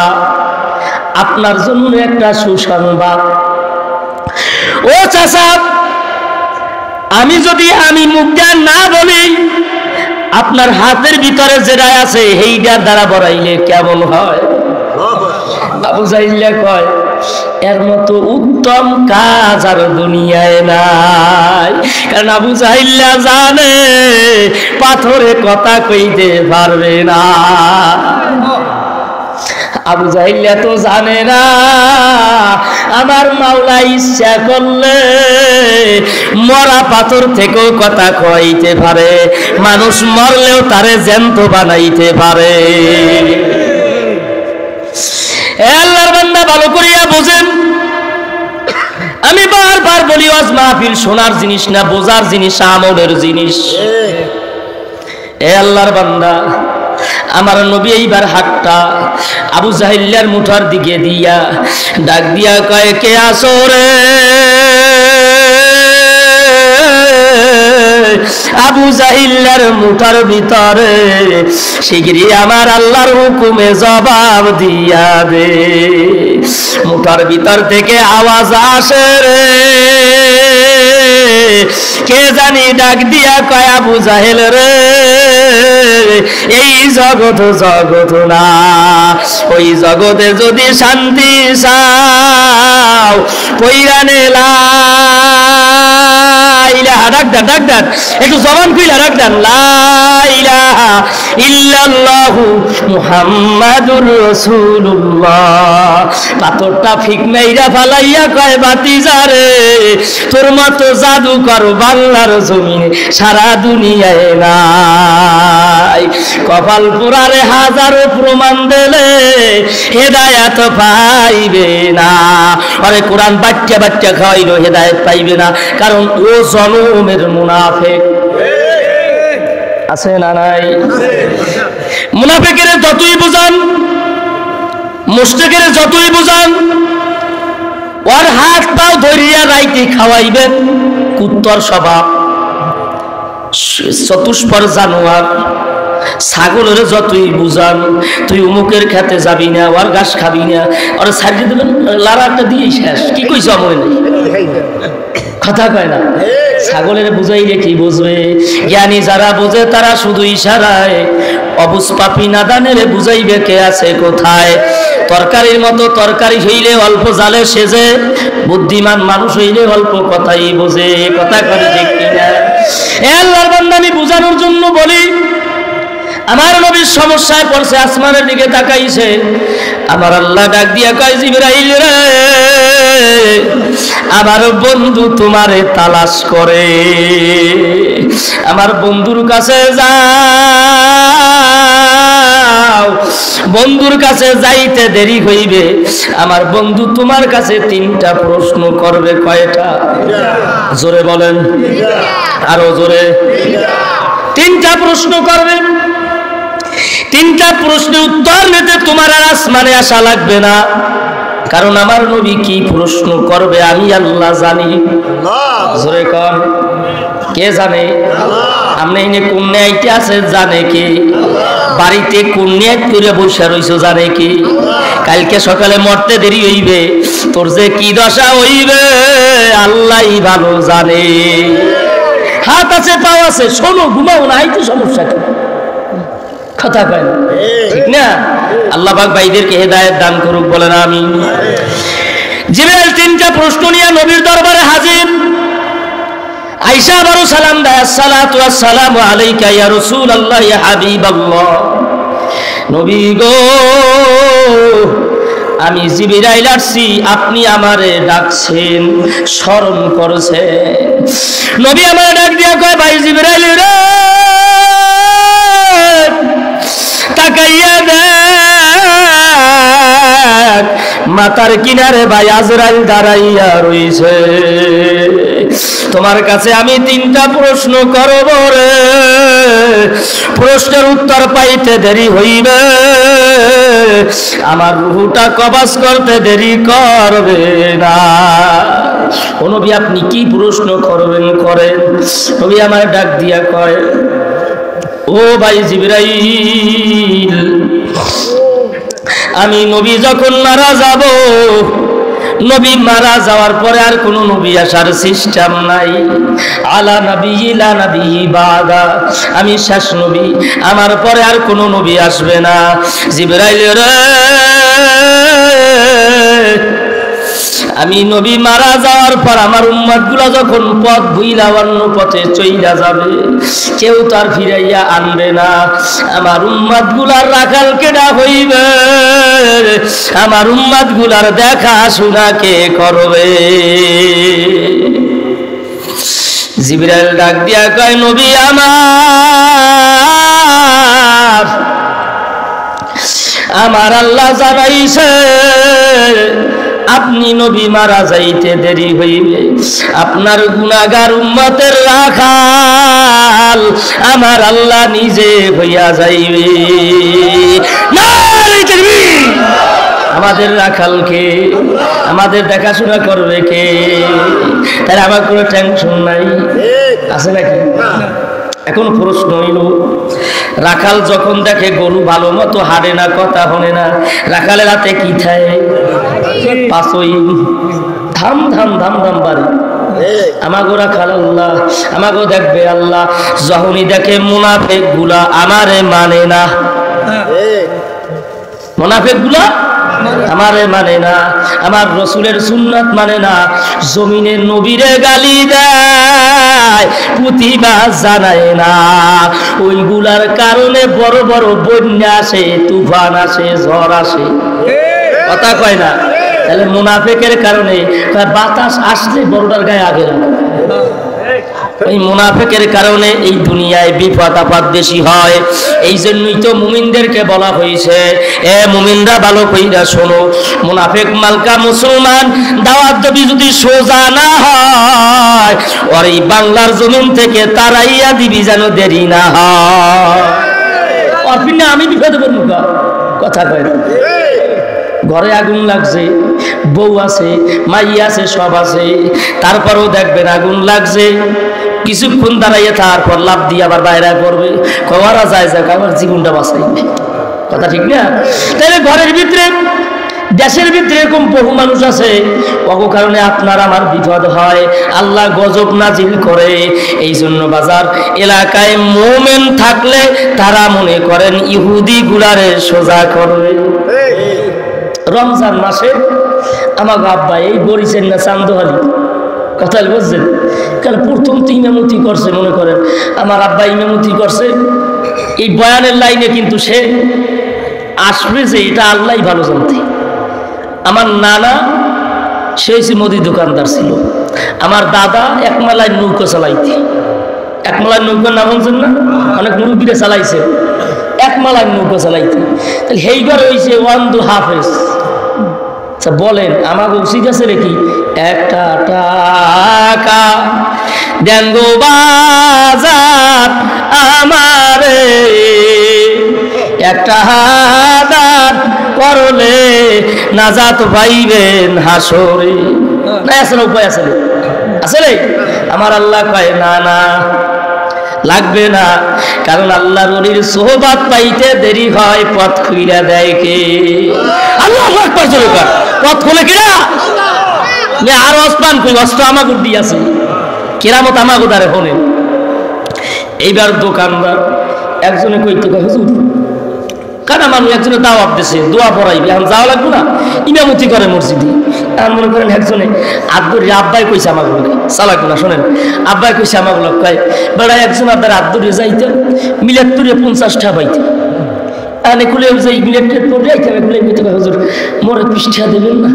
আপনার জন্য একটা সুসংবাদ। ও চাচা আমি যদি মুখ দিয়ে না বলি আপনার হাতের ভিতরে যেটা আছে সেইটার দ্বারা বড়াইলে কেমন হয়? আবু জাহিল্লা কয় এর মতো উত্তম কাজ আর দুনিয়ায় নাই। কারণ আবু জাহিল্লা জানে পাথরে কথা কইতে পারবে না। আবু জাহিল্লা তো জানে না আমার মাওলা ইচ্ছা করলে মরা পাথর থেকেও কথা কইতে পারে, মানুষ মরলেও তারে জ্যান্ত বানাইতে পারে। আল্লাহর বান্দা ভালো করিয়া বোঝেন, আমি বারবার বলি ওয়াজ মাহফিল শোনার জিনিস না, বোঝার জিনিস, আমলের জিনিস। এ আল্লাহর বান্দা আমার নবী এইবার হাতটা আবু জাহিল্লার মুঠার দিকে দিয়া ডাক দিয়া কয় কে আসরে আবু জাহিল্লার মুঠার ভিতরে শিগগিরই আমার আল্লাহর হুকুমে জবাব দিয়া দে। মুঠার ভিতর থেকে আওয়াজ আসে রে কে জানি ডাক দিয়া কয় আবু জাহেল রে এই জগৎ না, ওই জগতে যদি শান্তি চাও পৈরানে লা ইলাহা ডাক দেন একটু জবান খুইলা ডাক দেন লা ইলাহা ইল্লাল্লাহু মুহাম্মাদুর রাসূলুল্লাহ। পাথরটা ফিক মাইরা ফালাইয়া কয় ভাতিজারে তোর মতো জাদুকর বাংলার জমিনে সারা দুনিয়ায় নাই। কপাল পোড়ারে হাজারো প্রমাণ দিলে হেদায়েত পাইবে না। আরে কোরআন বাচ্চা খাওয়াইলো হেদায়েত পাইবে না, কারণ ও জনমের মুনাফিক। আছে না নাই? মুনাফিকের যতই বুঝান মুশরিকের যতই বুঝান, ওর হাত পাও ধরিয়া রাইতে খাওয়াইবেন, কুত্তর স্বভাব, চতুষ্পর জানোয়ার। ছাগলের যতই বুঝান, তুই উমুকের খেতে যাবি না, ওর ঘাস খাবি না, ওর ছাড়িয়ে দেবেন, লাড়াটা দিয়েই শেষ। কি কইছ মনে নেই, কথা কয় না। ছাগলের বুঝাইলে কি বুঝবে? জ্ঞানী যারা বুঝে তারা শুধু ইশারায়, অবুঝ পাপী নাদানের বুঝাইবে কে আছে কোথায়। তরকারির মতো তরকারি হইলে অল্প জালে সেজে, বুদ্ধিমান মানুষ হইলে অল্প কথাই বোঝে। কথা করে ঠিক কিনা? এ আল্লাহর বান্দা, আমি বুঝানোর জন্য বলি, আমার নবীর সমস্যায় পড়ছে, আসমানের দিকে তাকাইছে, আমার আল্লাহ ডাক দিয়া কয়, জিবরাইল রে, আমার বন্ধু তোমারে তালাশ করে, আমার বন্ধুর কাছে যাও। বন্ধুর কাছে যাইতে দেরি হইবে, আমার বন্ধু তোমার কাছে 3টা প্রশ্ন করবে। কয়টা? জোরে বলেন, আরো জোরে। 3টা প্রশ্ন করবে। 3টা প্রশ্নের উত্তর নিতে তোমার আর আসমানে আসা লাগবে না, কারণ আমার নবী কি প্রশ্ন করবে আমি আল্লাহ জানি। জোরে কর, কে জানে? আপনি এনে কোন ন্যায়টা আছে জানে কি? বাড়িতে কোন ন্যায় করে বসে রইছো জানে কি? কালকে সকালে মরতে দেরি হইবে, তোর যে কি দশা হইবে আল্লাহই ভালো জানে। হাত আছে, পাও আছে, শোনো, ঘুমাও না, এই তো সমস্যা। কি কথা কয় না, ঠিক না? আল্লাহ পাক ভাইদেরকে হেদায়েত দান করুক, বলেন আমিন। জিবরাইল 3টা প্রশ্ন নিয়ে নবীর দরবারে হাজির। আয়েশা আবারও সালাম দেয়, আসসালাতু ওয়াসসালামু আলাইকা ইয়া রাসূলুল্লাহ ইয়া হাবিবাল্লাহ। নবী গো, আমি জিবরাইল আসছি, আপনি আমারে ডাকছেন, স্মরণ করছেন। নবী আমারে ডাক দিয়া কয়, ভাই জিবরাইল রে, তাকাইয়া দেখ, মাথার কিনারে ভাই আজরাইল দাঁড়াইয়া রইছে। তোমার কাছে আমি 3টা প্রশ্ন করব রে, প্রশ্নের উত্তর পাইতে দেরি হইবে, আমার রূহটা কবজ করতে দেরি করবে না। ও নবী, আপনি কি প্রশ্ন করবেন করেন। নবী আমার ডাক দিয়া কয়, ও ভাই জিবরাইল, আমি নবী যখন মারা যাব, নবী মারা যাওয়ার পরে আর কোন নবী আসার সিস্টেম নাই। আলা নবী লা নবী বাদা, আমি শেষ নবী, আমার পরে আর কোন নবী আসবে না। জিবরাইল রে, আমি নবী মারা যাওয়ার পর আমার উম্মতগুলো যখন পথ ভুইলা অন্য পথে চইলা যাবে, কেউ তার ফিরাইয়া আনবে না। আমার উম্মতগুলার রাখাল কেডা হইবে, আমার উম্মতগুলার দেখাশোনা কে করবে? জিবরাইল ডাক দিয়া কয়, নবী আমার আল্লাহ জানাইছে, আপনি নবী মারা যাইতে দেরি হইবে, আপনার গুনাহগার উম্মতের রাখাল আমার আল্লাহ নিজে হইয়া যাইবে। আমাদের রাখাল কে? আমাদের দেখাশোনা করবে কে? তাহলে আমার কোনো টেনশন নাই, আছে নাকি? এখন প্রশ্ন হইল, রাখাল যখন দেখে গরু ভালো মতো হাঁটে না, কথা হনে না, রাখালের হাতে কি থাকে? পাঁচই ধাম ধাম ধাম ধাম বাড়ি। আমাগো রাখাল আল্লাহ, আমাগো দেখবে আল্লাহ। যখনই দেখে মুনাফিক গুলা আমারে মানে না, মুনাফিক গুলা আমারে মানে না, আমার রসুলের সুন্নাত মানে না, জমিনের নবীরে গালি দেয়, প্রতিবাদ জানায় না, ওইগুলার কারণে বড় বড় বন্যা আসে, তুফান আসে, ঝড় আসে, কথা কয় না। তাহলে মুনাফিকের কারণে বাতাস আসলে বড়টার গায়ে আগে লাগে। ওই মুনাফিকের কারণে এই দুনিয়ায় বিপদ আপদ বেশি হয়। এই জন্যই তো মুমিনদেরকে বলা হয়েছে, এ মুমিনরা ভালো কইরা শোনো, মুনাফিক মালকা মুসলমান দাওয়াত দেবী যদি সোজা না হয়, আর এই বাংলার জমিন থেকে তারাইয়া দিবি যেন দেরি না হয়। আমি বিপদে পড়ব, কথা কয় না। ঘরে আগুন লাগছে, বউ আছে, মাই আছে, সব আছে, তারপরেও দেখবেন আগুন লাগছে, কিছুক্ষণ দাঁড়াইয়ে তারপর লাভ দিয়ে আবার বাইরে করবে, কমারা যায় যাক আমার জীবনটা বাঁচাইবে। কথা ঠিক না? তাহলে ঘরের ভিতরে, দেশের ভিতরে এরকম বহু মানুষ আছে, অগো কারণে আপনার আমার বিপদ হয়, আল্লাহ গজব নাজিল করে। এই জন্য বাজার এলাকায় মোমেন থাকলে তারা মনে করেন ইহুদি গুলারে সোজা করবে। রমজান মাসে আমার আব্বা এই বরিছেন না চান্দোহালি, কথা বুঝছেন? কারণ প্রথম তো ইমামতি করছে, মনে করেন আমার আব্বা ইমামতি করছে এই বয়ানের লাইনে, কিন্তু সে আসবে যে এটা আল্লাহ ভালো জানতে। আমার নানা সে হচ্ছে মুদি দোকানদার ছিল, আমার দাদা একমালায় নৌকা চালাইতে, একমালায় নৌকার নাম বলছেন না, অনেক মুরব্বীরা চালাইছে একমালায় নৌকা চালাইতে। তাহলে সেই ঘর হয়েছে ওয়ান্দু হাফেজ। বলেন আমার উচিত আছে নাকি একটা টাকা দেন গো বাজার আমারে, একটা হাদার করলে নাজাত পাইবেন হাসরে। না আসলে উপায় আছে, আসলে আমার আল্লাহ কয় না না লাগবে না, কারণ আল্লাহর ওলির সোহবত পাইতে দেরি হয়, পথ খুইলা দেয় কে? আল্লাহু আকবার। জোরকার পথ খুলে কিনা আর অস্পান কই অস্ত্র আমাকে দিয়ে আছে, কেরামত আমাকে দ্বারে হনে। এইবার দোকানদার একজনে কইতে কয় হুজুর কানা মানুষ একজনে দাওয়াত দিছে, দোয়া পড়াইবে, এখন যাওয়া লাগবে না, ইমামতি করে মসজিদে। এখন মনে করেন একজনে আব্দুরি আব্বাই কইছে আমাকে বলে চালাক না, শোনেন আব্বাই কইছে আমাকে লোক কয় বেড়া একজন আপনার আব্দুরি যাইতেন মিলাদ তুলে 50টা পাইতেন, এনে খুলে যাই মিলাদ পড়ে যাইতেন, খুলে কইতে কয় হুজুর মোরে 20টা দেবেন না?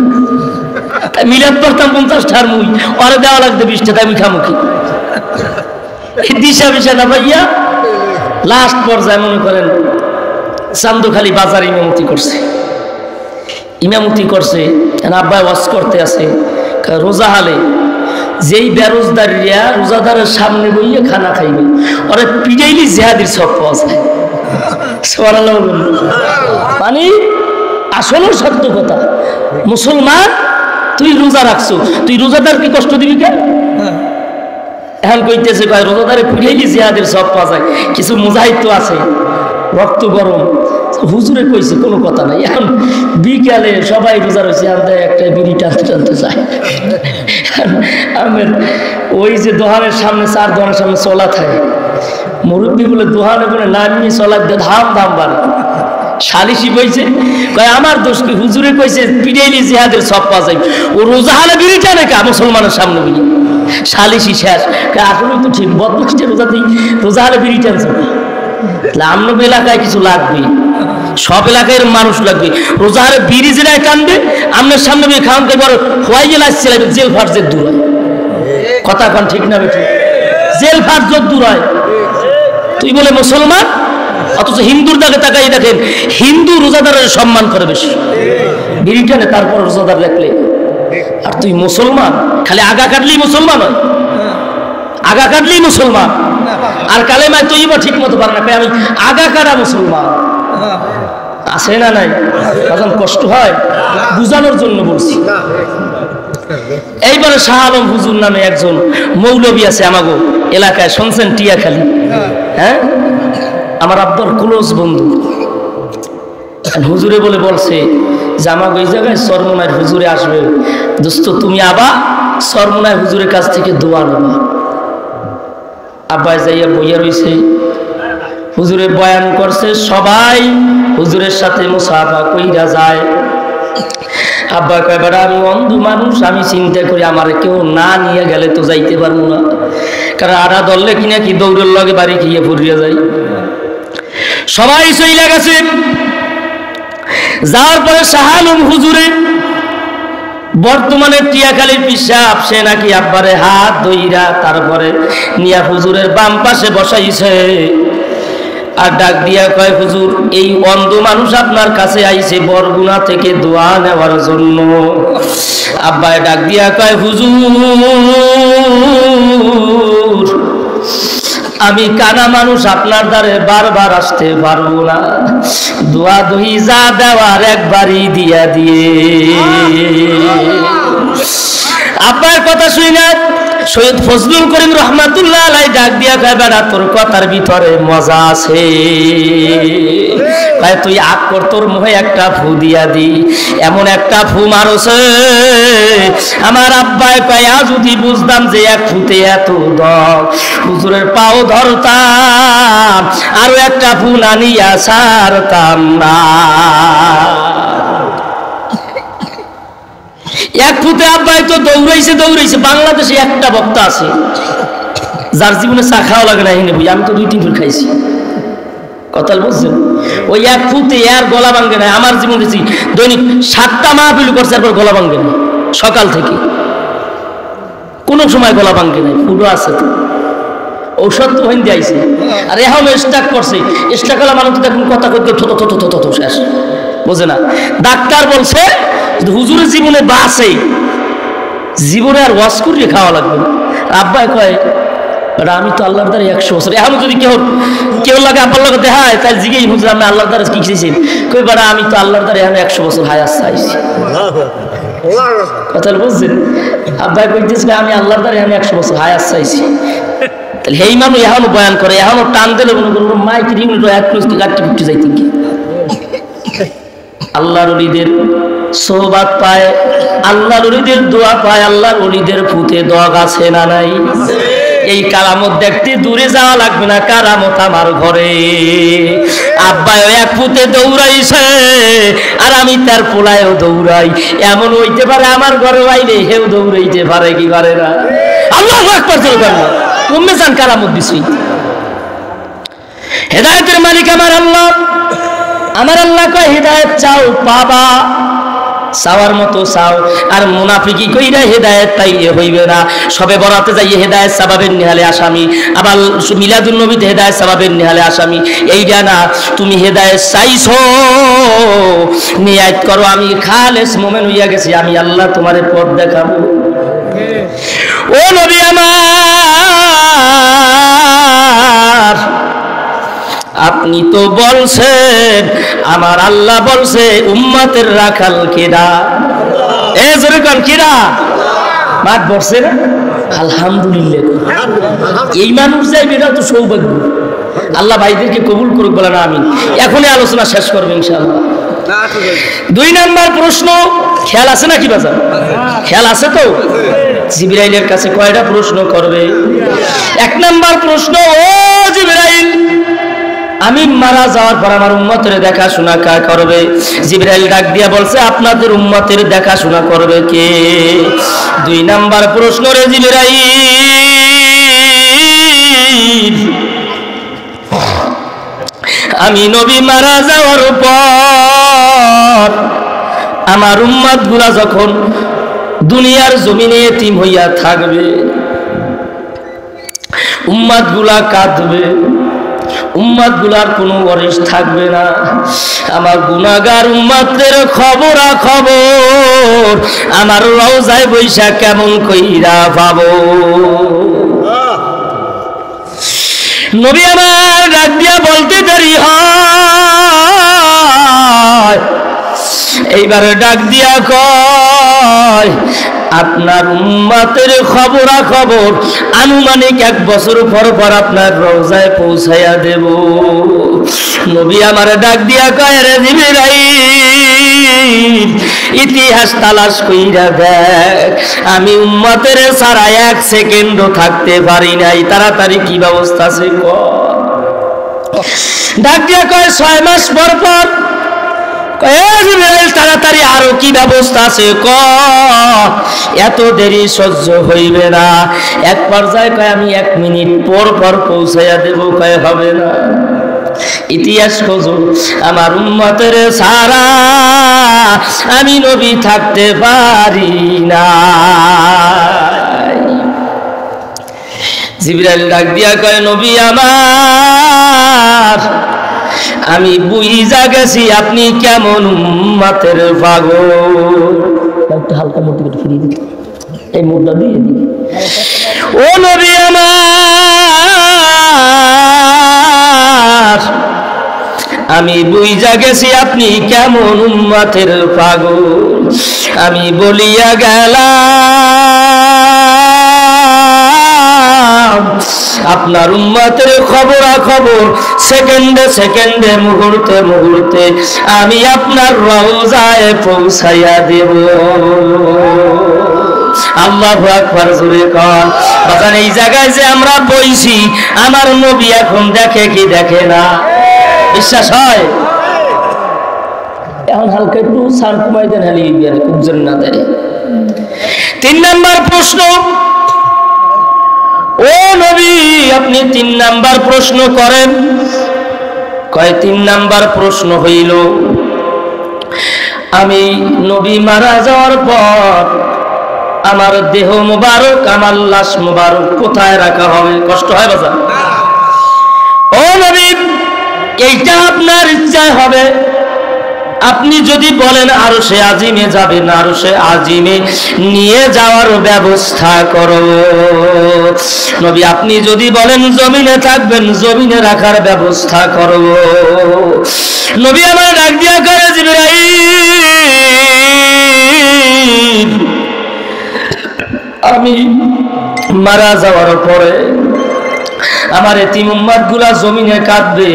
মিলাদ পড়তাম 50টার মুই, ওরে দেওয়া লাগবে 20টা, তাই আমি খামুখি দিশা বিশা না ভাইয়া। লাস্ট পর্যায়ে মনে করেন চান্দখালি বাজার ইমামতি করছে, ইমামতি করছে, আব্বাই ওয়াজ করতে আছে রোজা হালে, যেই বেরোজদারিয়া রোজাদারের সামনে বইয়ে খানা খাইবে, ওরা পিড়াইলি জেহাদির সব পাওয়া যায়। মানে আসলে সত্য কথা, মুসলমান তুই রোজা রাখছো, তুই রোজাদার কি কষ্ট দিবি কেন? এখন কইতেছে কয় রোজাদারে পিড়াইলি জেহাদের সব পাওয়া যায়। কিছু মুজাহিদ তো আছে রক্ত গরম, হুজুরে কইছে কোনো কথা নাই। এখন বিকালে সবাই রোজা রয়েছে, আমাদের একটা বিড়ি টানতে টানতে যায়। আমের ওই যে দোহানের সামনে, 4 দোহানের সামনে চলা থাকে, মুরব্বী বলে দোহানে বলে নামিয়ে চলার দিয়ে ধাম ধাম বাড়ে। সালিশি কইছে কয় আমার দোষ কি? হুজুরে কইছে পিড়াইলি জিহাদের সব পাওয়া যায়, ও রোজা হালে বিড়ি টানে কা মুসলমানের সামনে বুঝি? সালিশি শেষ, আসলে তো ঠিক বদমাইশে রোজা দিই, রোজা হালে বিড়ি টানছে। আপনার এলাকায় কিছু লাগবে, সব এলাকায় মানুষ লাগবে, রোজাহারে বিড়ি জেলায় টানবে, আপনার সামনে খাওয়ান কে বড় হওয়াই জেলা আসছে জেল ফাট যে দূর হয়। কথা কন ঠিক না বেঠিক? জেল ফাট যত দূর হয়, তুই বলে মুসলমান, অথচ হিন্দুর দাগে তাকাই দেখেন হিন্দু রোজাদারের সম্মান করে বেশি, বিড়ি টানে তারপর রোজাদার দেখলে। আর তুই মুসলমান, খালি আগা কাটলেই মুসলমান হয়, আগা কাটলেই মুসলমান, আর কালেমায় তৈবা ঠিক মতো পারে না, আমি আগা কাটা মুসলমান। আছে না নাই? তখন কষ্ট হয়, বুঝানোর জন্য বলছি। এইবারে শাহ আলম হুজুর নামে একজন মৌলবী আছে আমাগো এলাকায়, শুনছেন? টিয়াখালী, হ্যাঁ, আমার আব্বার ক্লোজ বন্ধু। হুজুরে বলে বলছে যে আমাকে ওই জায়গায় সরমনায় হুজুরে আসবে, দোস্ত তুমি আবা সরমনায় হুজুরের কাছ থেকে দোয়া নেবা। আব্বাই যাইয়া বইয়া রয়েছে, হুজুরে বয়ান করছে, সবাই হুজুরের সাথে মুসাফা কইরা যায়। আব্বা কয় বেটা আমি অন্ধ মানুষ, আমি চিন্তা করি আমার কেউ না নিয়ে গেলে তো যাইতে পারবো না, কারণ আড়া ধরলে কিনা কি দৌড়ের লগে বাড়ি খেয়ে পড়িয়া যাই। সবাই চইলা গেছে, যাওয়ার পরে শাহ আলম হুজুরে বর্তমানে টিয়াখালীর পিসাব, সে নাকি আব্বারে হাত ধইরা তারপরে নিয়া হুজুরের বাম পাশে বসাইছে, আর ডাক দিয়া কয় হুজুর এই অন্ধ মানুষ আপনার কাছে আইছে বরগুনা থেকে দোয়া নেওয়ার জন্য। আব্বাই ডাক দিয়া কয় হুজুর আমি কানা মানুষ আপনার দ্বারে বারবার আসতে পারবো না, দোয়া দহি যা দেওয়ার একবারই দিয়া দিয়ে। আপনার কথা শুই না সৈয়দ ফজলুল করিম রহমাতুল্লাহ আলাই ডাক দিয়া কয় বেড়া তোর কথার ভিতরে মজা আছে, কয় তুই আগ কর তোর মুখে একটা ফু দিয়া দি। এমন একটা ফু মারছে আমার আব্বাই কয় যদি বুঝতাম যে এক ফুতে এত দম, হুজুরের পাও ধরতাম আরো একটা ফু না নিয়া ছাড়তাম না। এক ফুতে আব্বাই তো দৌড়াইছে। বাংলাদেশে একটা বক্তা আছে যার জীবনে চা খাওয়া লাগে না, এনে বুঝি আমি তো 2-3 ফুট খাইছি। কথা বুঝছেন? ওই এক ফুতে আর গলা ভাঙ্গে না। আমার জীবন দেখছি দৈনিক 7টা মাহফিল করছে, এরপর গলা ভাঙ্গে না সকাল থেকে, কোনো সময় গলা ভাঙ্গে নাই। ফুটো আছে তো, ঔষধ তো হইন দিয়েছে, আর এখন স্টাক করছে। স্টাক হলে মানুষ দেখুন কথা করতে থতো শেষ, বোঝে না। ডাক্তার বলছে হুজুরের জীবনে বাঁচে, জীবনে আর ওয়াশ করিয়ে খাওয়া লাগবে না। আব্বাই কয় আমি তো আল্লাহর দ্বারা 100 বছর, এখন যদি কেউ লাগে আব্বার লাগে দেখায় তাই জিগেই হুজুর আমি আল্লাহর দ্বারা কি শিখেছেন, কই বেড়া আমি তো আল্লাহর দ্বারা এখন 100 বছর হায়াত চাইছি। কথা বুঝছেন? আব্বাই কইতেছে আমি আল্লাহর দ্বারা এখন 100 বছর হায়াত চাইছি। তাহলে এই মানুষ এখনো বয়ান করে, এখনো টান দিলে মনে করবো মাইকে গাড়ি যাইতে কি আল্লাহর ওলিদের সোহবাত পায়, আল্লাহর ওলিদের দোয়া পায়, আল্লাহর ওলিদের ফুতে দোয়া আছে না নাই? এই কারামত দেখতে দূরে যাওয়া লাগবে না, কারামত আমার ঘরে। আব্বাই এক ফুতে দৌড়াইছে আর আমি তার পোলায়ও দৌড়াই। এমন হইতে পারে আমার ঘরে বাইরে হেউ দৌড়াইতে পারে, কি পারে না? আল্লাহু আকবার বলবেন না, কমে যান কারামত দিছি। হেদায়েতের মালিক আমার আল্লাহ। আমার আল্লাহ কয় হেদায়েত চাও পাবা, চাওয়ার মতো চাও। আর মুনাফিকি কইরা হেদায়েত পাইলে হইবে না। সবে বরাতে যাইয়ে হেদায়েত সাবাবের নিহালে আসামি, আবার মিলাদুন নবীতে হেদায়েত সাবাবের নিহালে আসামি। এইটা না, তুমি হেদায়েত চাইছো, নিয়াত করো আমি খালেস মুমিন হইয়া গেছি, আমি আল্লাহ তোমারে পথ দেখাবো। ও নবী আমার, আপনি তো বলছেন, আমার আল্লাহ বলছে উম্মতের রাখাল কিরা। এ জোরে কোন কিরা? মাঠ বসছে না? আলহামদুলিল্লাহ। এই মানুষ যাইবে, এটা তো সৌভাগ্য। আল্লাহ ভাইদেরকে কবুল করুক বলেন আমিন। এখনই আলোচনা শেষ করবো ইনশাআল্লাহ। 2 নম্বর প্রশ্ন, খেয়াল আছে নাকি বাজার? খেয়াল আছে তো? জিবরাইলের কাছে কয়টা প্রশ্ন করবে? 1 নম্বর প্রশ্ন, ও জিবরাইল, আমি মারা যাওয়ার পর আমার উম্মতের দেখাশোনা কে করবে? জিবরাইল ডাক দিয়া বলছে আপনাদের উম্মতের দেখাশোনা করবে কে? 2 নম্বর প্রশ্ন, রে জিবরাইল, আমি নবী মারা যাওয়ার পর আমার উম্মত গুলা যখন দুনিয়ার জমিনে এতিম হইয়া থাকবে, উম্মত গুলা কাঁদবে, উম্মত গুলার কোনো ওয়ারিশ থাকবে না। আমার গুনাহগার উম্মতের খবর আমার রওজায় বৈশা কেমন কইরা পাবো? নবী আমার ডাক দিয়া বলতে দেরি হয়, এইবারে ডাক দিয়া কয় আপনার উম্মতের খবর আনুমানিক 1 বছর পর আপনার রওজায় পৌঁছাইয়া দেব। নবী আমার ডাক দিয়া কয় রে জিবরাইল, ইতিহাস তালাশ কইরা দেখ, আমি উম্মতের ছাড়া 1 সেকেন্ডও থাকতে পারি নাই। তাড়াতাড়ি কি ব্যবস্থা আছে কর। ডাক দিয়া কয় 6 মাস পর তাড়াতাড়ি আরো কি ব্যবস্থা আছে ক। এত দেরি সহ্য হইবে না। এক পর্যায়ে কয় আমি 1 মিনিট পর পৌঁছাইয়া দেব। কয় হবে না, ইতিহাস খোঁজো, আমার উম্মতের সারা আমি নবী থাকতে পারি না। জিবরাইল ডাক দিয়া কয় নবী আমার, আমি বুঝা গেছি আপনি কেমন উম্মতের পাগল। একটু হালকা মতো ফিরিয়ে দিতে, এই মুদ্রা দিয়ে দিই। ও নবী আমার, আমি বুঝা গেছি আপনি কেমন উম্মতের পাগল। আমি বলিয়া গেলাম আপনার উম্মতের খবরাখবর সেকেন্ডে সেকেন্ডে মুহূর্তে মুহূর্তে আমি আপনার রওজায় পৌঁছাইয়া দেব। আল্লাহু আকবার জোরে কর। বাজান এই জায়গায় যে আমরা বইছি আমার নবী এখন দেখে কি দেখে না? বিশ্বাস হয়? এখন হালকা একটু সার কমাই দেন, হালি খুব জন্য দেয়। 3 নাম্বার প্রশ্ন, ও নবী আপনি 3 নাম্বার প্রশ্ন করেন। কয় 3 নাম্বার প্রশ্ন হইল, আমি নবী মারা যাওয়ার পর আমার দেহ মুবারক, আমার লাশ মুবারক কোথায় রাখা হবে? কষ্ট হয় বাজার? ও নবী এইটা আপনার ইচ্ছায় হবে। আপনি যদি বলেন আরশে আজিমে যাবেন, আরশে আজিমে নিয়ে যাওয়ার ব্যবস্থা করো। নবী আপনি যদি বলেন জমিনে থাকবেন, জমিনে রাখার ব্যবস্থা করো। নবী আমার ডাক দিয়া করে, জিবরাইল আমি মারা যাওয়ার পরে আমার এতিম উম্মত গুলা জমিনে কাঁদবে,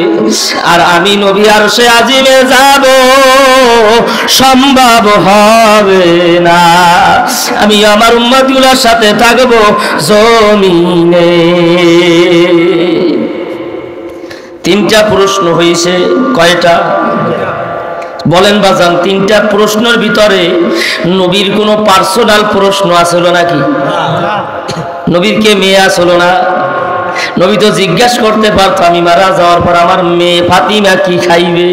আর আমি নবী আরশে আজিমে যাব সম্ভব হবে না। আমি আমার উম্মত গুলার সাথে থাকবো জমিনে। 3টা প্রশ্ন হয়েছে। কয়টা বলেন বাজান? 3টা প্রশ্নের ভিতরে নবীর কোনো পার্সোনাল প্রশ্ন আসলো নাকি? নবীর কে মেয়ে আসলো না? নবী তো জিজ্ঞাসা করতে পারতো আমি মারা যাওয়ার পর আমার মেয়ে ফাতিমা কি খাইবে?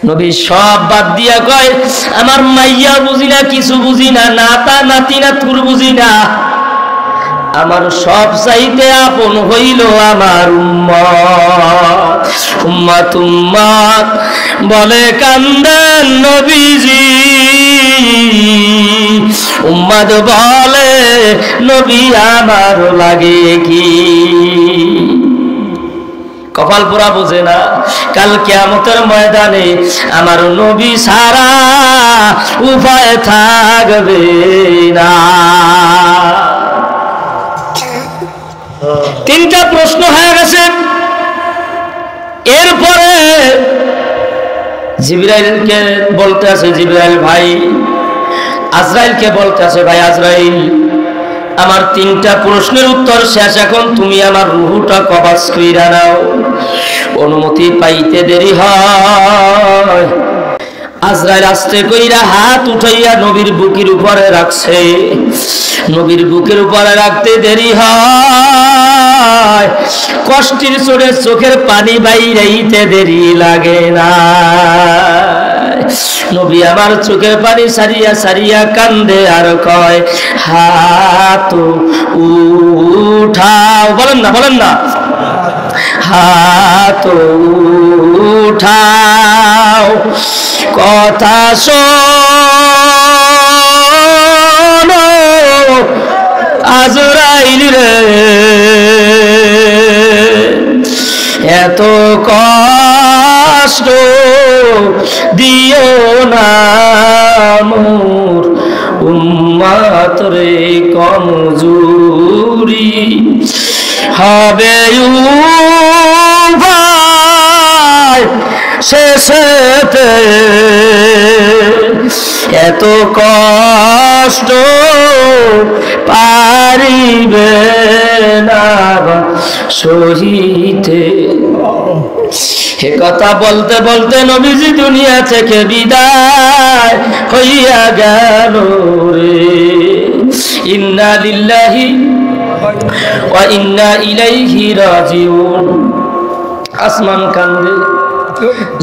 নবী সব বাদ দিয়া কয় আমার মাইয়া বুঝি না, কিছু বুঝি না, নাতা নাতি নাতুর বুঝি না, আমার সব চাইতে আপন হইল আমার উম্মত। উম্মত উম্মত বলে কান্দেন নবীজি, উম্মত বলে নবী আমার লাগে কি? কপাল পোড়া বোঝে না, কাল কিয়ামতের ময়দানে আমার নবী সারা উপায় থাকবে না। 3টা প্রশ্ন হয়ে গেছে। এরপরে জিবরাইলকে বলতে আছে, জিবরাইল ভাই, আজরাইলকে বলতে আছে, ভাই আজরাইল আমার 3টা প্রশ্নের উত্তর শেষ, এখন তুমি আমার রূহটা কবজ কইরা নাও। অনুমতি পাইতে দেরি হয়। আজরাইল আস্তে কইরা হাত উঠাইয়া নবীর বুকের উপরে রাখছে। নবীর বুকের উপরে রাখতে দেরি হয়, কষ্টের চোটে চোখের পানি বাইরাইতে দেরি লাগে না। নবী আমার চোখের পানি সারিয়া সারিয়া কান্দে আর কয় হাত উঠাও। বলেন না, বলেন না, হাত উঠাও, কথা শোনো আজরাইল রে, এত কষ্ট দিও না মোর উম্মত রে, কমজোরি হবে ভাই শেষেতে, এত কষ্ট পারিবে না সহিতে। হে কথা বলতে বলতে নবীজি দুনিয়া থেকে বিদায় হইয়া গেল রে। ইন্না লিল্লাহি ওয়া ইন্না ইলাইহি রাজিউন। আসমান কান্দে,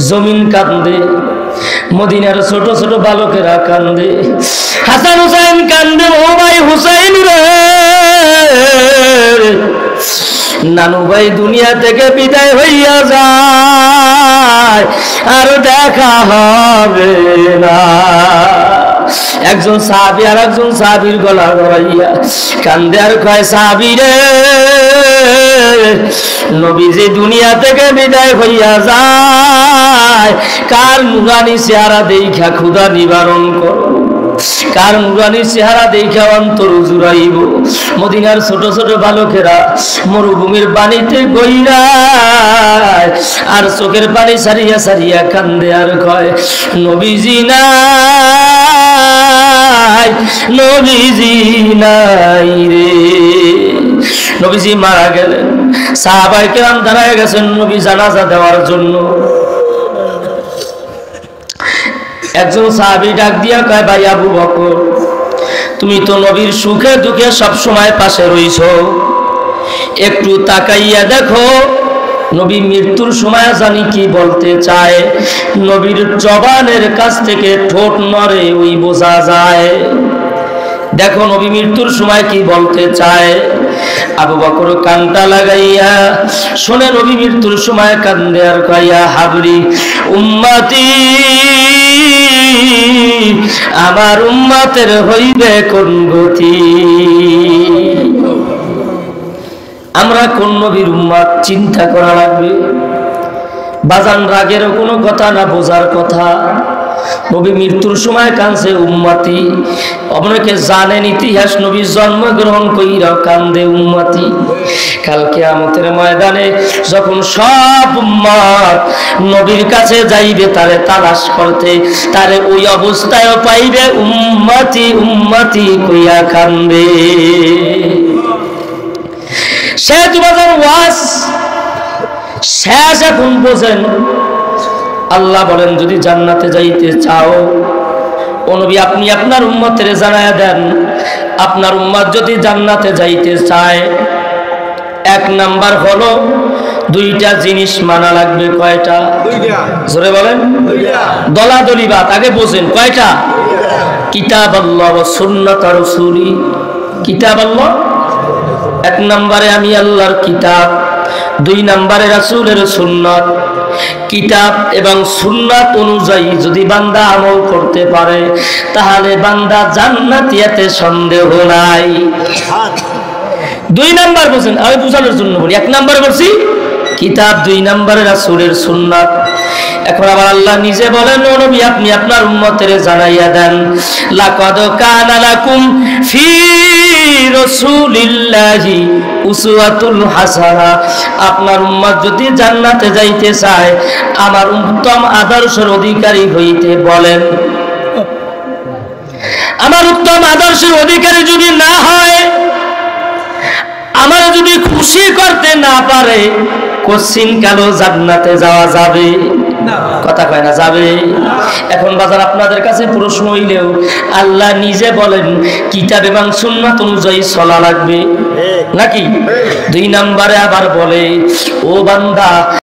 জমিন কান্দে, মদিনার ছোট ছোট বালকেরা কান্দে, হাসান হুসাইন কান্দে, ও ভাই হুসাইন রে, নানু ভাই দুনিয়া থেকে বিদায় হইয়া যায়, আর দেখা হবে না। একজন সাহাবী আর একজন সাহাবীর গলা ধরাইয়া কান্দে আর কয় সাহাবী রে, নবীজি দুনিয়া থেকে বিদায় হইয়া যায়, কার নুরানি চেহারা দেখা ক্ষুধা নিবারণ করো, কার নুরানি চেহারা দেখা অন্তর জুড়াইব। মদিনার ছোট ছোট বালকেরা মরুভূমির পানিতে গইরায় আর চোখের পানি সারিয়া সারিয়া কান্দে আর কয় নবীজি নাই, নবীজি নাই রে। নবীজি মারা গেলেন, সাহাবায়ে কেরাম দাঁড়ায় গেছেন নবী জানাজা দেওয়ার জন্য। একজন সাহাবী ডাক দিয়া কয় ভাই আবু বকর, তুমি তো নবীর সুখে দুঃখে সব সময় পাশে রইছো, একটু তাকাইয়া দেখো নবী মৃত্যুর সময় জানি কি বলতে চায়। নবীর জবানের কাছ থেকে ঠোঁট নড়ে ওই বোঝা যায়। দেখো নবী মৃত্যুর সময় কি বলতে চায়। আবু বকর কানটা লাগাইয়া শুনে নবী মৃত্যুর সময় কান্দে আর কইয়া হাবরি উম্মতি, আমার উম্মতের হইবে কোন গতি। আমরা কোন নবীর উম্মত চিন্তা করা লাগবে। বাজান রাগেরও কোনো কথা না, বোঝার কথা। নবী মৃত্যুর সময় কাঁদছে উম্মতি। অনেকে জানেন ইতিহাস, নবী জন্মগ্রহণ কইরাও কান্দে উম্মতি। কাল কিয়ামতের ময়দানে যখন সব উম্মত নবীর কাছে যাইবে তারে তালাশ করতে, তারে ওই অবস্থায়ও পাইবে উম্মতি উম্মতি কইয়া কান্দে। সে তোমাদের ওয়াজ শেষ এখন বোঝেন। আল্লাহ বলেন যদি জান্নাতে যাইতে চাও ও নবী আপনি আপনার উম্মতের জানায়া দেন, আপনার উম্মত যদি জান্নাতে যাইতে চায় এক নাম্বার হলো দুইটা জিনিস মানা লাগবে। কয়টা? জোরে বলেন। দলাদলি বাত আগে বোঝেন। কয়টা? কিতাব আল্লাহ ওয়া সুন্নাত রাসূলি। কিতাব আল্লাহ এক নম্বরে আমি আল্লাহর কিতাব, দুই নম্বরে রাসূলের সুন্নাত। কিতাব এবং সুন্নাত অনুযায়ী যদি বান্দা আমল করতে পারে তাহলে বান্দা জান্নাতিয়াতে সন্দেহ নাই। দুই নাম্বার বলছেন, আমি বুঝানোর জন্য বলি। এক নাম্বার বলছি কিতাব, দুই নম্বরে রাসূলের সুন্নাত। এখন আবার আল্লাহ নিজে বলেন ও নবী আপনি আপনার উম্মতের জানাইয়া দেন লাকাদ কানা লাকুম ফি রাসূলিল্লাহি উসওয়াতুল হাসানা। আপনার উম্মত যদি জান্নাতে যাইতে চায় আমার উত্তম আদর্শের অধিকারী হইতে বলেন। আমার উত্তম আদর্শের অধিকারী যদি না হয়, আমার যদি খুশি করতে না পারে, কোশ্চিন কালো জান্নাতে যাওয়া যাবে? কথা কয় না যাবে। এখন বাজার আপনাদের কাছে প্রশ্ন হইলেও আল্লাহ নিজে বলেন কিতাব এবং সুন্নাত অনুযায়ী চলা লাগবে নাকি? দুই নম্বরে আবার বলে ও বান্দা